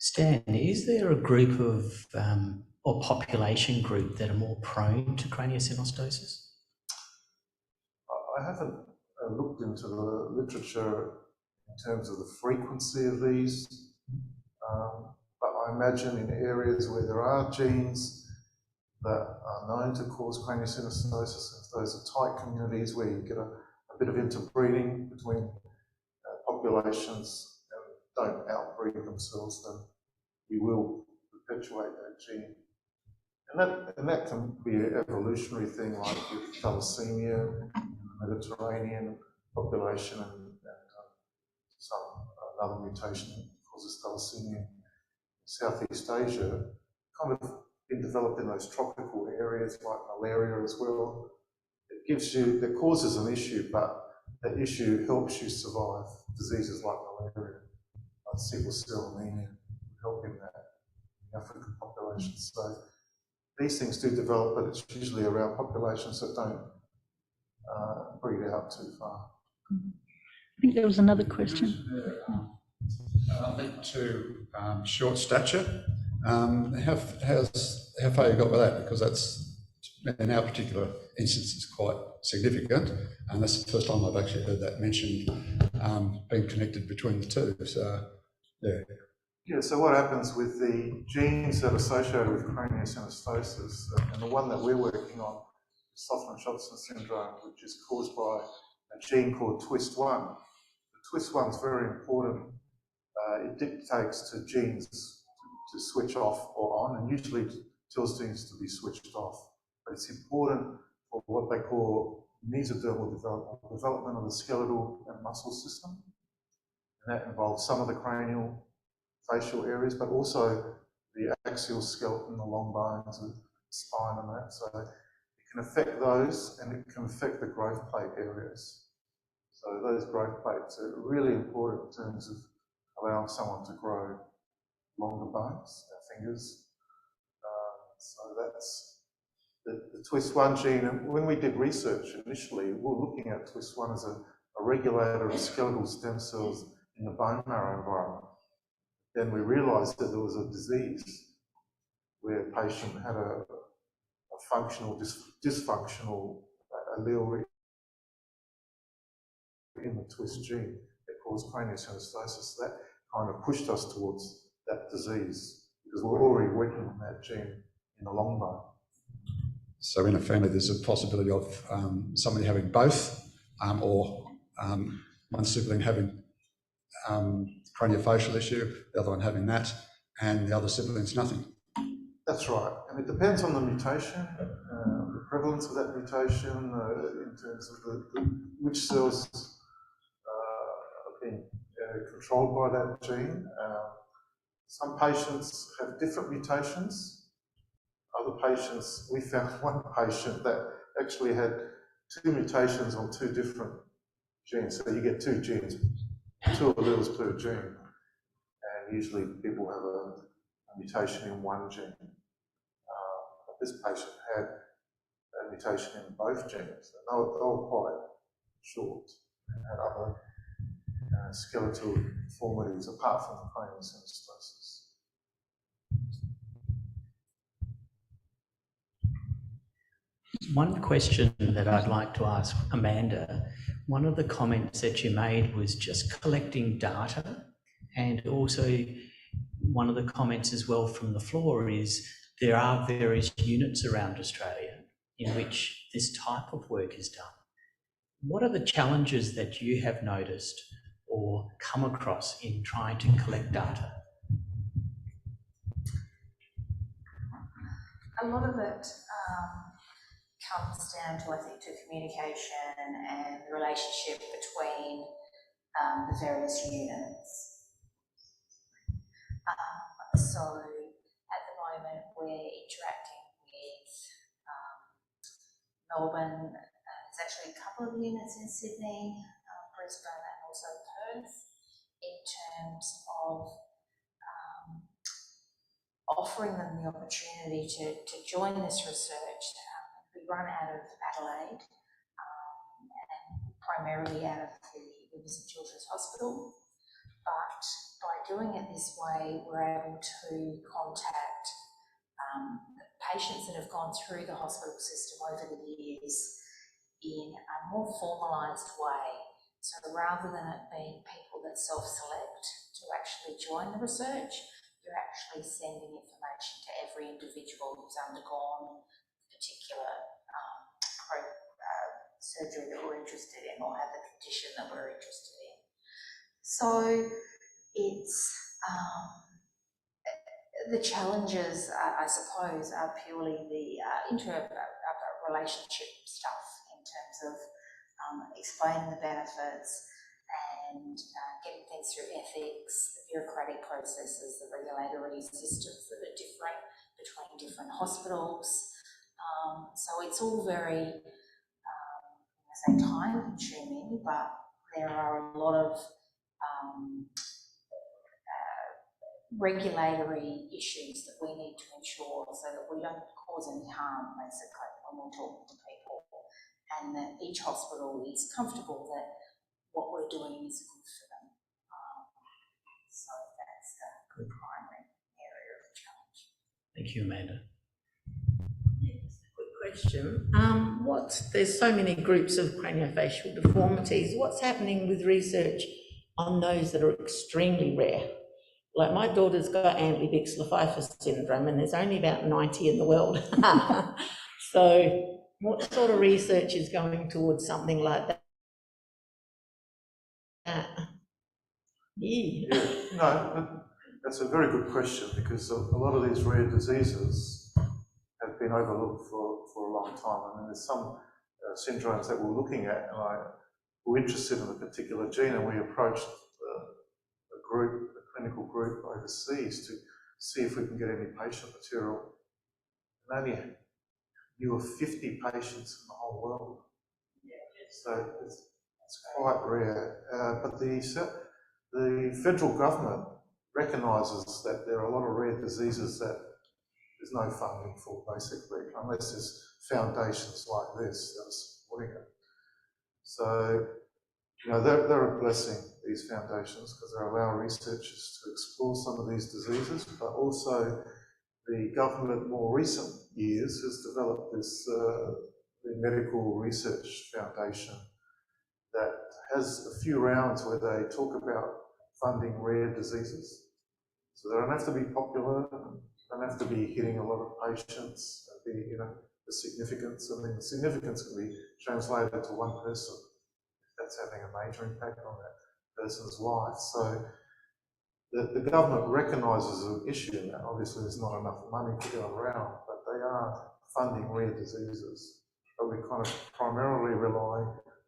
Stan, is there a group of, or population group that are more prone to craniosynostosis? I haven't looked into the literature in terms of the frequency of these, but I imagine in areas where there are genes that are known to cause craniosynostosis, if those are tight communities where you get a bit of interbreeding between populations don't outbreed themselves, then you will perpetuate that gene. And that can be an evolutionary thing, like with thalassemia in the Mediterranean population, and another mutation that causes thalassemia in Southeast Asia, kind of been developed in those tropical areas like malaria as well. It causes an issue, but that issue helps you survive diseases like malaria, like sickle cell anemia, help in that in African populations. So these things do develop, but it's usually around populations that don't breed out too far. I think there was another question. Linked to short stature. How far you got with that? Because that's, in our particular instance, is quite significant, and that's the first time I've actually heard that mentioned, being connected between the two. So, yeah. Yeah, so what happens with the genes that are associated with craniosynostosis, and the one that we're working on, Sofman-Shotson syndrome, which is caused by a gene called TWIST1. The TWIST1 is very important. It dictates to genes to switch off or on, and usually tells genes to be switched off. But it's important for what they call mesodermal development of the skeletal and muscle system. And that involves some of the cranial facial areas, but also the axial skeleton, the long bones, the spine and that. So it can affect those, and it can affect the growth plate areas. So those growth plates are really important in terms of allowing someone to grow longer bones, their fingers. So that's the TWIST1 gene. And when we did research initially, we were looking at TWIST1 as a regulator of skeletal stem cells in the bone marrow environment. Then we realised that there was a disease where a patient had a functional, dysfunctional allele in the TWIST gene that caused craniosynostosis. That kind of pushed us towards that disease because we're already working on that gene in the long bone. So in a family, there's a possibility of somebody having both, or one sibling having craniofacial issue, the other one having that, and the other siblings nothing. That's right, and it depends on the mutation, the prevalence of that mutation, in terms of which cells are being controlled by that gene. Some patients have different mutations. Other patients, we found one patient that actually had 2 mutations on 2 different genes. So you get 2 genes, 2 alleles per gene. And usually people have a mutation in one gene. But this patient had a mutation in both genes. And they were quite short and had other skeletal deformities apart from the craniosynostosis. One question that I'd like to ask Amanda, one of the comments that you made was just collecting data, and also one of the comments as well from the floor is there are various units around Australia in which this type of work is done. What are the challenges that you have noticed or come across in trying to collect data? A lot of it comes down to, I think, to communication and the relationship between the various units. So at the moment we're interacting with Melbourne. There's actually a couple of units in Sydney, Brisbane and also Perth in terms of offering them the opportunity to join this research. We run out of Adelaide and primarily out of the Rivers and Children's Hospital, but by doing it this way we're able to contact patients that have gone through the hospital system over the years in a more formalised way. So rather than it being people that self-select to actually join the research, you're actually sending information to every individual who's undergone particular surgery that we're interested in or have the condition that we're interested in. So it's the challenges, I suppose, are purely the relationship stuff in terms of explaining the benefits and getting things through ethics, the bureaucratic processes, the regulatory systems that are different between different hospitals. So it's all very, I say time consuming, but there are a lot of regulatory issues that we need to ensure so that we don't cause any harm, basically, when we're talking to people, and that each hospital is comfortable that what we're doing is good for them. So that's the primary area of challenge. Thank you, Amanda. Question. There's so many groups of craniofacial deformities. What's happening with research on those that are extremely rare? Like my daughter's got Amblyvix-Lefeiffer syndrome, and there's only about 90 in the world. So what sort of research is going towards something like that? Yeah, no, that's a very good question, because a lot of these rare diseases have been overlooked for a long time. I mean, there's some syndromes that we're looking at, and we're interested in a particular gene, and we approached a clinical group overseas to see if we can get any patient material. And only knew of 50 patients in the whole world. So it's quite rare. But the federal government recognises that there are a lot of rare diseases that there's no funding for, basically, unless there's foundations like this that are supporting it. So, you know, they're a blessing, these foundations, because they allow researchers to explore some of these diseases, but also the government, more recent years, has developed this the Medical Research Foundation that has a few rounds where they talk about funding rare diseases. So they don't have to be popular, don't have to be hitting a lot of patients, you know, the significance. I mean, the significance can be translated to one person. That's having a major impact on that person's life. So the government recognises an issue in that. Obviously, there's not enough money to go around, but they are funding rare diseases. But we kind of primarily rely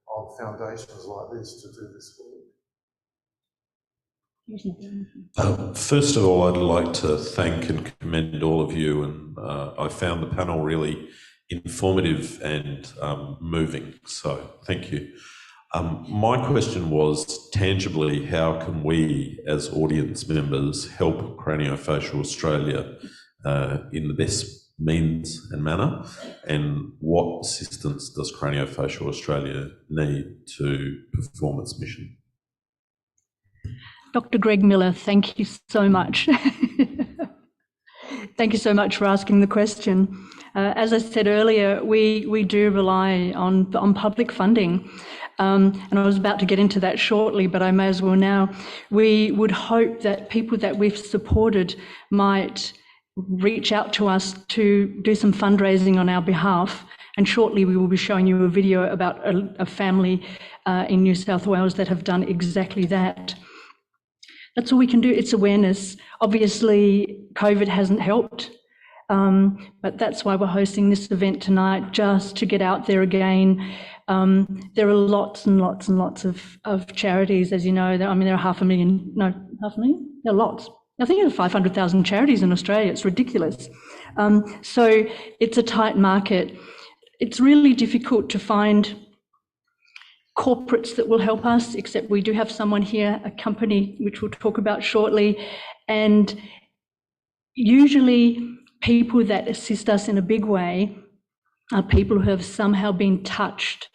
on foundations like this to do this work. First of all, I'd like to thank and commend all of you, and I found the panel really informative and moving, so thank you. My question was, tangibly, how can we as audience members help Craniofacial Australia in the best means and manner, and what assistance does Craniofacial Australia need to perform its mission? Dr. Greg Miller, thank you so much. Thank you so much for asking the question. As I said earlier, we do rely on public funding. And I was about to get into that shortly, but I may as well now. We would hope that people that we've supported might reach out to us to do some fundraising on our behalf. And shortly we will be showing you a video about a family in New South Wales that have done exactly that. That's all we can do. It's awareness. Obviously, COVID hasn't helped, but that's why we're hosting this event tonight, just to get out there again. There are lots and lots and lots of charities, as you know. I mean, there are 500,000, no, 500,000? There are lots. I think there are 500,000 charities in Australia. It's ridiculous. So it's a tight market. It's really difficult to find corporates that will help us, except we do have someone here, a company which we'll talk about shortly. And usually people that assist us in a big way are people who have somehow been touched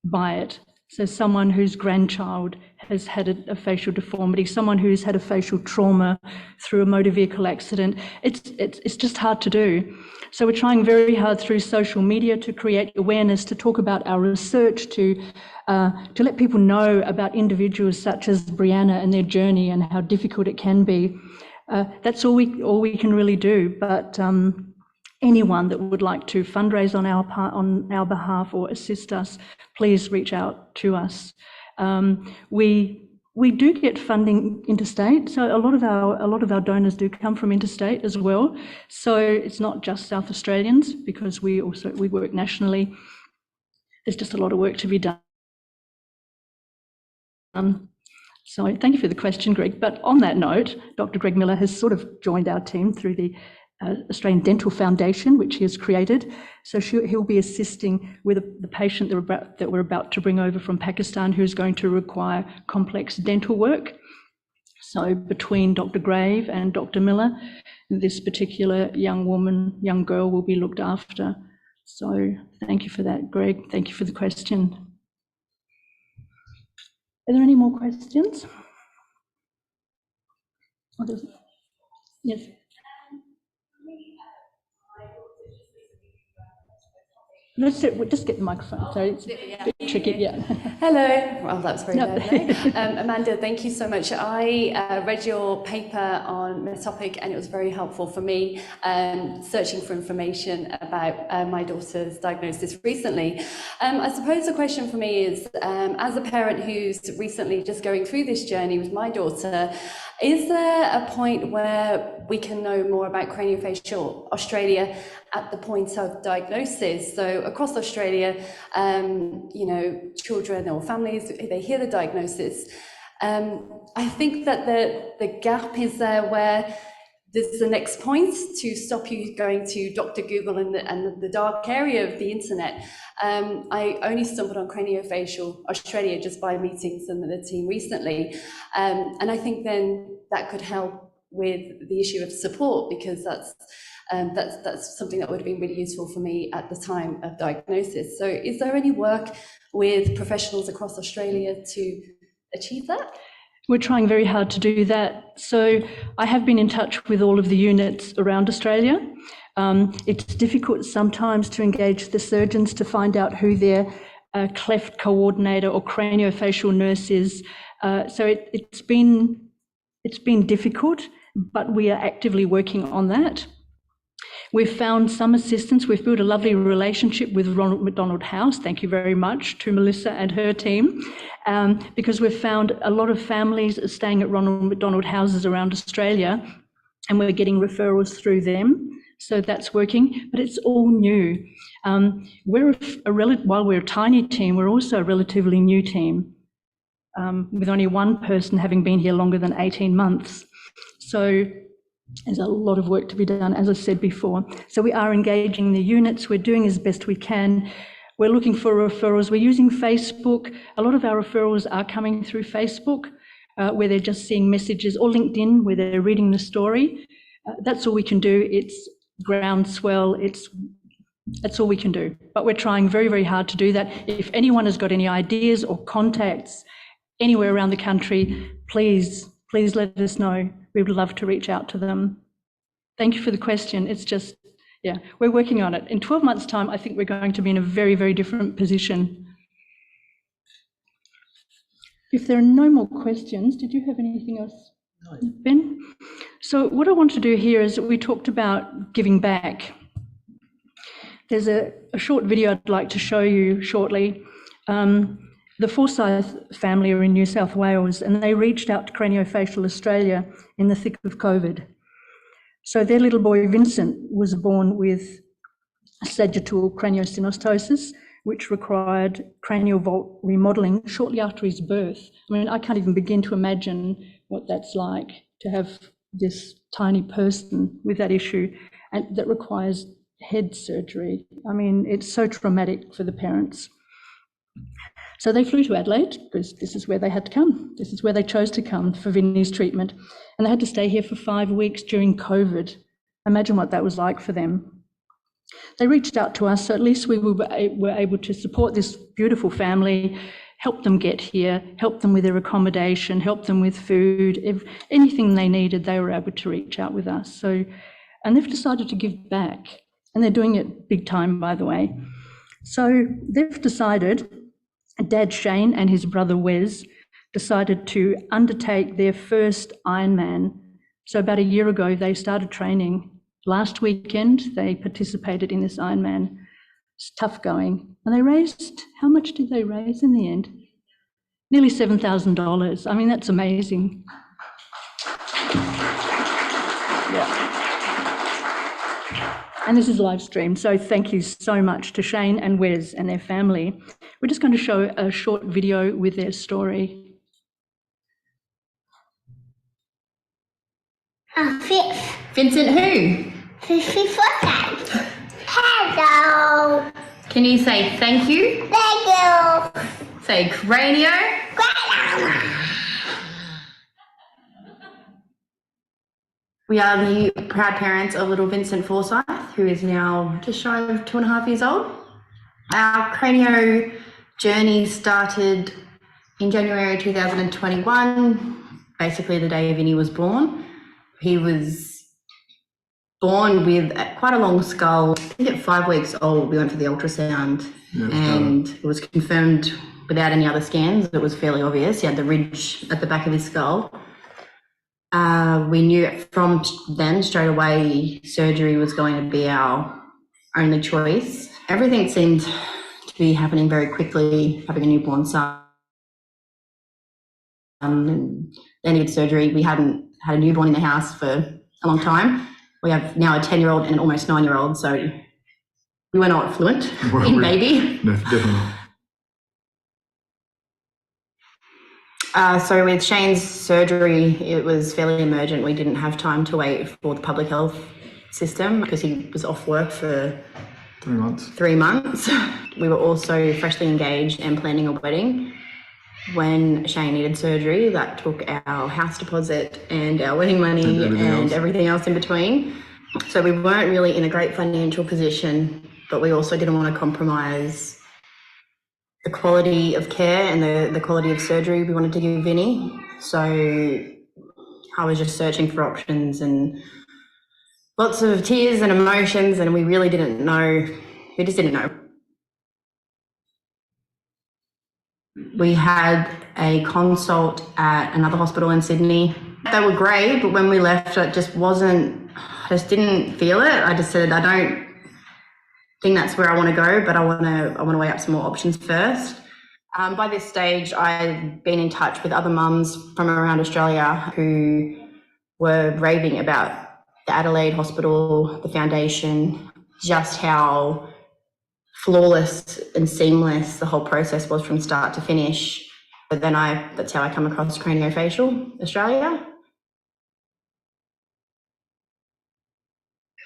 by it. So someone whose grandchild has had a facial deformity, someone who's had a facial trauma through a motor vehicle accident. It's just hard to do. So we're trying very hard through social media to create awareness, to talk about our research, to let people know about individuals such as Brianna and their journey and how difficult it can be. That's all we can really do. But anyone that would like to fundraise on our behalf or assist us, please reach out to us. We We do get funding interstate, so a lot of our donors do come from interstate as well. So it's not just South Australians, because we work nationally. There's just a lot of work to be done. So thank you for the question, Greg. But on that note, Dr. Greg Miller has sort of joined our team through the Australian Dental Foundation, which he has created. So he'll be assisting with the patient that we're about to bring over from Pakistan, who's going to require complex dental work. So between Dr. Grave and Dr. Miller, this particular young girl will be looked after. So thank you for that, Greg. Thank you for the question. Are there any more questions? Yes. Let's just get the microphone. So it's a bit tricky. Yeah. Hello. Well, that's very loud. Amanda, thank you so much. I read your paper on this topic, and it was very helpful for me searching for information about my daughter's diagnosis recently. I suppose the question for me is, as a parent who's recently just going through this journey with my daughter, is there a point where we can know more about Craniofacial Australia at the point of diagnosis? So across Australia, you know, children or families, they hear the diagnosis. I think that the gap is there where this is the next point to stop you going to Dr. Google and the dark area of the internet. I only stumbled on Craniofacial Australia just by meeting some of the team recently. And I think then that could help with the issue of support, because that's something that would have been really useful for me at the time of diagnosis. So is there any work with professionals across Australia to achieve that? We're trying very hard to do that. So I have been in touch with all of the units around Australia. It's difficult sometimes to engage the surgeons to find out who their cleft coordinator or craniofacial nurse is. So it's been difficult, but we are actively working on that. We've found some assistance. We've built a lovely relationship with Ronald McDonald House. Thank you very much to Melissa and her team, because we've found a lot of families are staying at Ronald McDonald Houses around Australia, and we're getting referrals through them. So that's working, but it's all new. While we're a tiny team, we're also a relatively new team, with only one person having been here longer than 18 months. So there's a lot of work to be done, as I said before. So we are engaging the units. We're doing as best we can. We're looking for referrals. We're using Facebook. A lot of our referrals are coming through Facebook, where they're just seeing messages, or LinkedIn, where they're reading the story. That's all we can do. It's groundswell. That's all we can do. But we're trying very, very hard to do that. If anyone has got any ideas or contacts anywhere around the country, please let us know. We would love to reach out to them. Thank you for the question. It's just, yeah, we're working on it. In 12 months' time, I think we're going to be in a very, very different position. If there are no more questions, did you have anything else, Ben? So what I want to do here is, we talked about giving back. There's a short video I'd like to show you shortly. The Forsyth family are in New South Wales, and they reached out to Craniofacial Australia in the thick of COVID. So their little boy Vincent was born with sagittal craniosynostosis, which required cranial vault remodelling shortly after his birth. I mean, I can't even begin to imagine what that's like, to have this tiny person with that issue, and that requires head surgery. I mean, it's so traumatic for the parents. So they flew to Adelaide, because this is where they had to come. This is where they chose to come for Vinny's treatment. And they had to stay here for 5 weeks during COVID. Imagine what that was like for them. They reached out to us, so at least we were able to support this beautiful family, help them get here, help them with their accommodation, help them with food. If anything they needed, they were able to reach out with us. So, and they've decided to give back. And they're doing it big time, by the way. So they've decided, Dad Shane and his brother Wes decided to undertake their first Ironman. So about a year ago, they started training. Last weekend, they participated in this Ironman. It's tough going. And they raised, how much did they raise in the end? Nearly $7,000. I mean, that's amazing. And this is live streamed, so thank you so much to Shane and Wes and their family. We're just going to show a short video with their story. Vincent who? Hello. Can you say thank you? Thank you. Say Cranio. We are the proud parents of little Vincent Forsyth, who is now just shy of 2.5 years old. Our Cranio journey started in January 2021, basically the day Vinny was born. He was born with quite a long skull. I think at 5 weeks old, we went for the ultrasound, and it was confirmed without any other scans. It was fairly obvious. He had the ridge at the back of his skull. We knew from then straight away surgery was going to be our only choice. Everything seemed to be happening very quickly, having a newborn son. And then he had surgery. We hadn't had a newborn in the house for a long time. We have now a 10-year-old and an almost 9-year-old, so we were not fluent in baby. No, definitely. So with Shane's surgery, it was fairly emergent. We didn't have time to wait for the public health system because he was off work for 3 months. 3 months. We were also freshly engaged and planning a wedding. When Shane needed surgery, that took our house deposit and our wedding money and everything else in between. So we weren't really in a great financial position, but we also didn't want to compromise the quality of care and the quality of surgery we wanted to give Vinny. So I was just searching for options and lots of tears and emotions, and we really didn't know. We just didn't know. We had a consult at another hospital in Sydney. They were great, but when we left, I just didn't feel it. I just said, I don't think that's where I want to go, but I want to weigh up some more options first. By this stage, I'd been in touch with other mums from around Australia who were raving about the Adelaide Hospital, the foundation, just how flawless and seamless the whole process was from start to finish. But then that's how I come across Craniofacial Australia.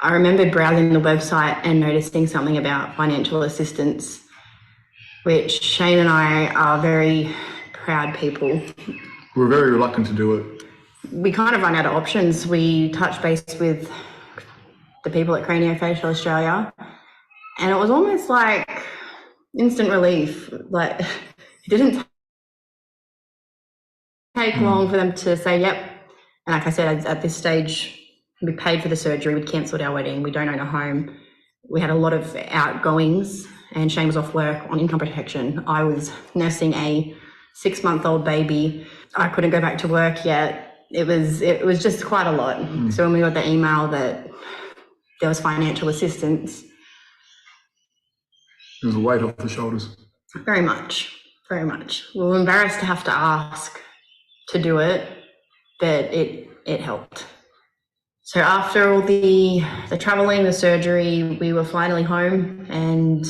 I remember browsing the website and noticing something about financial assistance, which Shane and I are very proud people. We're very reluctant to do it. We kind of run out of options. We touched base with the people at Craniofacial Australia, and it was almost like instant relief. Like, it didn't take long for them to say, yep. And like I said, at this stage, we paid for the surgery, we'd cancelled our wedding, we don't own a home. We had a lot of outgoings, and Shane was off work on income protection. I was nursing a 6-month-old baby. I couldn't go back to work yet. It was just quite a lot. So when we got the email that there was financial assistance, it was a weight off the shoulders. Very much, very much. We were embarrassed to have to ask to do it, but it helped. So after all the travelling, the surgery, we were finally home and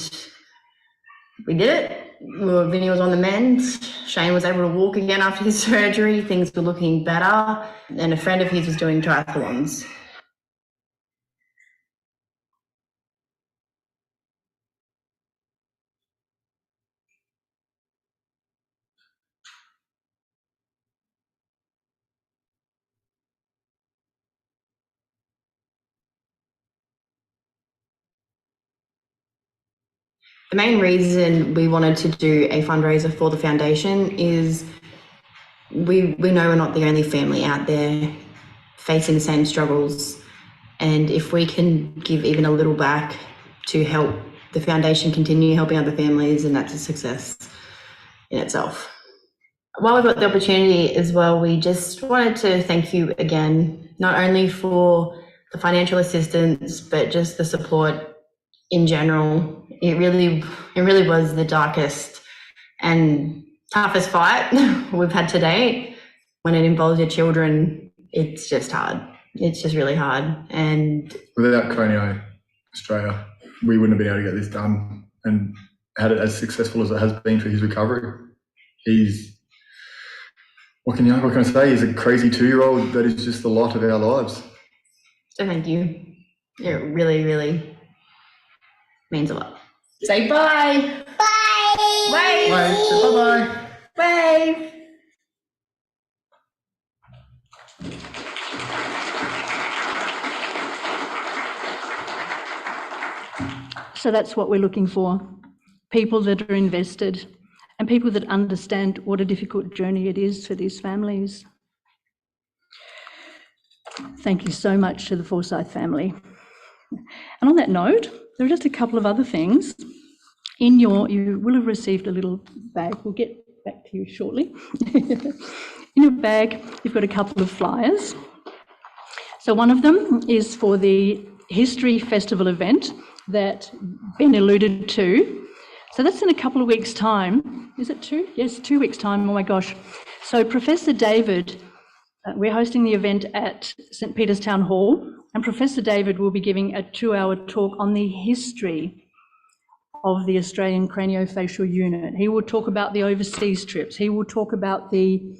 we did it. Vinny was on the mend. Shane was able to walk again after his surgery. Things were looking better. And a friend of his was doing triathlons. The main reason we wanted to do a fundraiser for the foundation is we know we're not the only family out there facing the same struggles, and if we can give even a little back to help the foundation continue helping other families, and that's a success in itself. While we've got the opportunity as well, we just wanted to thank you again, not only for the financial assistance, but just the support in general. It really was the darkest and toughest fight we've had to date. When it involves your children, it's just hard. It's just really hard. And without Cranio Australia, we wouldn't have been able to get this done and had it as successful as it has been for his recovery. He's, what can I say? He's a crazy 2-year-old that is just the light of our lives. So thank you. It really, really means a lot. Say bye. Bye. Wave. Bye-bye. Wave. So that's what we're looking for. People that are invested and people that understand what a difficult journey it is for these families. Thank you so much to the Forsyth family. And on that note, there are just a couple of other things. You will have received a little bag. We'll get back to you shortly. In your bag, you've got a couple of flyers. So one of them is for the History Festival event that Ben alluded to. So that's in a couple of weeks' time. Is it 2? Yes, 2 weeks' time. Oh my gosh. So Professor David, we're hosting the event at St. Peter's Town Hall, and Professor David will be giving a 2-hour talk on the history of the Australian Craniofacial Unit. He will talk about the overseas trips. He will talk about the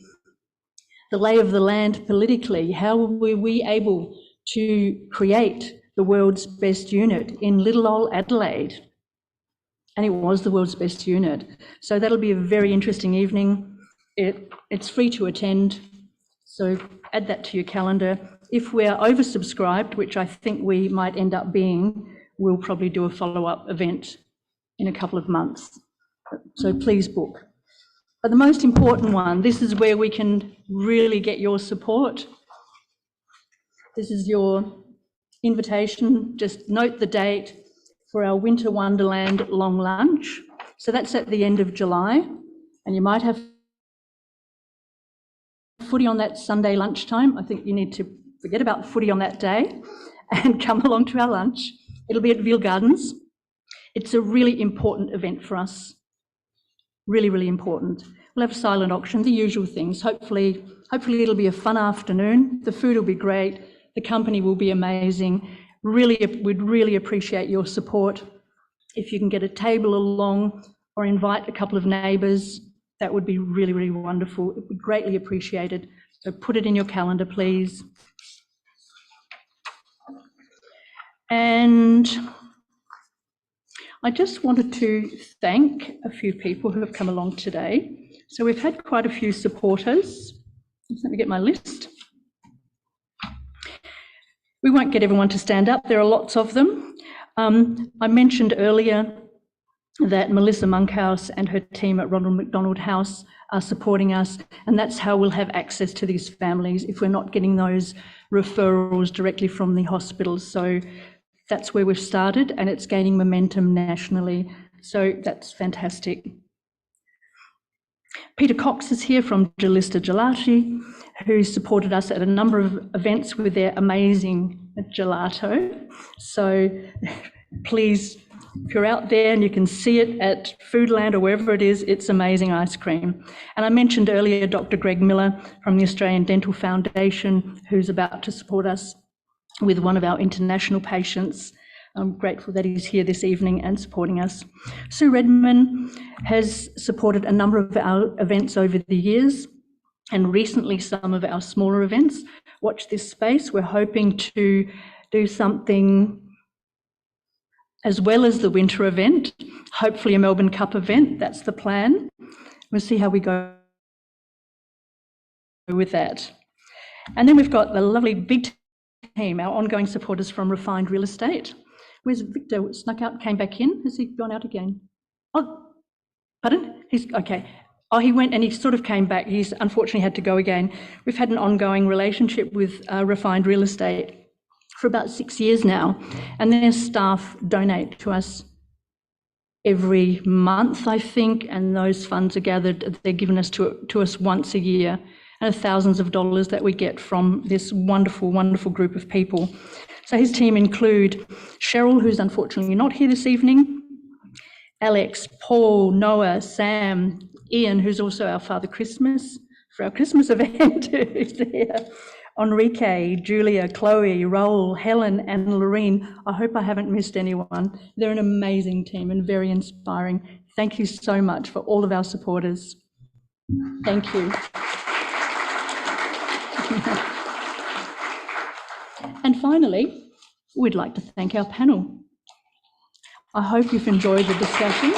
lay of the land politically. How were we able to create the world's best unit in little old Adelaide? And it was the world's best unit. So that'll be a very interesting evening. It's free to attend, so add that to your calendar. If we're oversubscribed, which I think we might end up being, we'll probably do a follow-up event in a couple of months. So please book. But the most important one, this is where we can really get your support. This is your invitation. Just note the date for our Winter Wonderland long lunch. So that's at the end of July, and you might have footy on that Sunday lunchtime. I think you need to forget about the footy on that day and come along to our lunch. It'll be at Veal Gardens. It's a really important event for us. Really, really important. We'll have a silent auction, the usual things. Hopefully it'll be a fun afternoon. The food will be great. The company will be amazing. We'd really appreciate your support. If you can get a table along or invite a couple of neighbours, that would be really, really wonderful. It would be greatly appreciated. So put it in your calendar, please. And I just wanted to thank a few people who have come along today. So we've had quite a few supporters. Just let me get my list. We won't get everyone to stand up. There are lots of them. I mentioned earlier that Melissa Monkhouse and her team at Ronald McDonald House are supporting us, and that's how we'll have access to these families if we're not getting those referrals directly from the hospitals. So that's where we've started, and it's gaining momentum nationally. So that's fantastic. Peter Cox is here from Gelista Gelati, who supported us at a number of events with their amazing gelato. So please, if you're out there and you can see it at Foodland or wherever it is, it's amazing ice cream. And I mentioned earlier Dr. Greg Miller from the Australian Dental Foundation, who's about to support us with one of our international patients. I'm grateful that he's here this evening and supporting us. Sue Redman has supported a number of our events over the years, and recently some of our smaller events. Watch this space. We're hoping to do something as well as the winter event, hopefully a Melbourne Cup event. That's the plan. We'll see how we go with that. And then we've got the lovely big team, our ongoing supporters from Refined Real Estate. Where's Victor? Snuck out, came back in. Has he gone out again? Oh, pardon? He's okay. Oh, he went and he sort of came back. He's unfortunately had to go again. We've had an ongoing relationship with Refined Real Estate for about 6 years now, and their staff donate to us every month, I think, and those funds are gathered. They're given us to us once a year, and thousands of dollars that we get from this wonderful, wonderful group of people. So his team include Cheryl, who's unfortunately not here this evening, Alex, Paul, Noah, Sam, Ian, who's also our Father Christmas, for our Christmas event, who's there. Enrique, Julia, Chloe, Raoul, Helen and Lorene. I hope I haven't missed anyone. They're an amazing team and very inspiring. Thank you so much for all of our supporters. Thank you. And finally, we'd like to thank our panel. I hope you've enjoyed the discussion.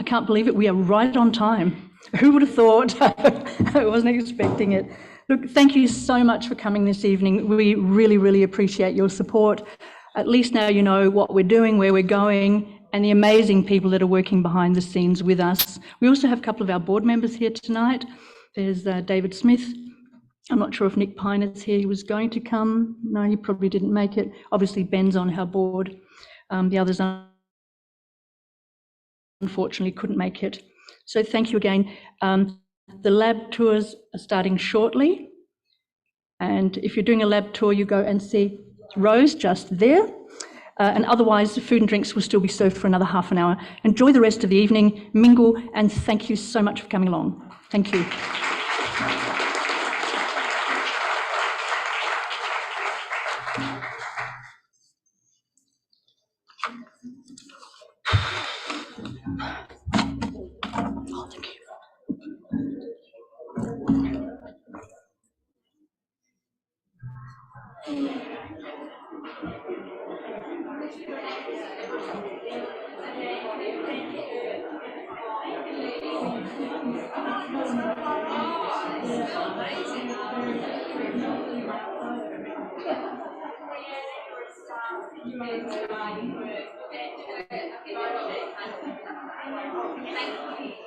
I can't believe it, we are right on time. Who would have thought? I wasn't expecting it. Look, thank you so much for coming this evening. We really, really appreciate your support. At least now you know what we're doing, where we're going, and the amazing people that are working behind the scenes with us. We also have a couple of our board members here tonight. There's David Smith. I'm not sure if Nick Pine is here. He was going to come. No, he probably didn't make it. Obviously, Ben's on our board. The others unfortunately couldn't make it. So thank you again. The lab tours are starting shortly. And if you're doing a lab tour, you go and see Rose just there. And otherwise, food and drinks will still be served for another half an hour. Enjoy the rest of the evening, mingle, and thank you so much for coming along. Thank you. Thank you.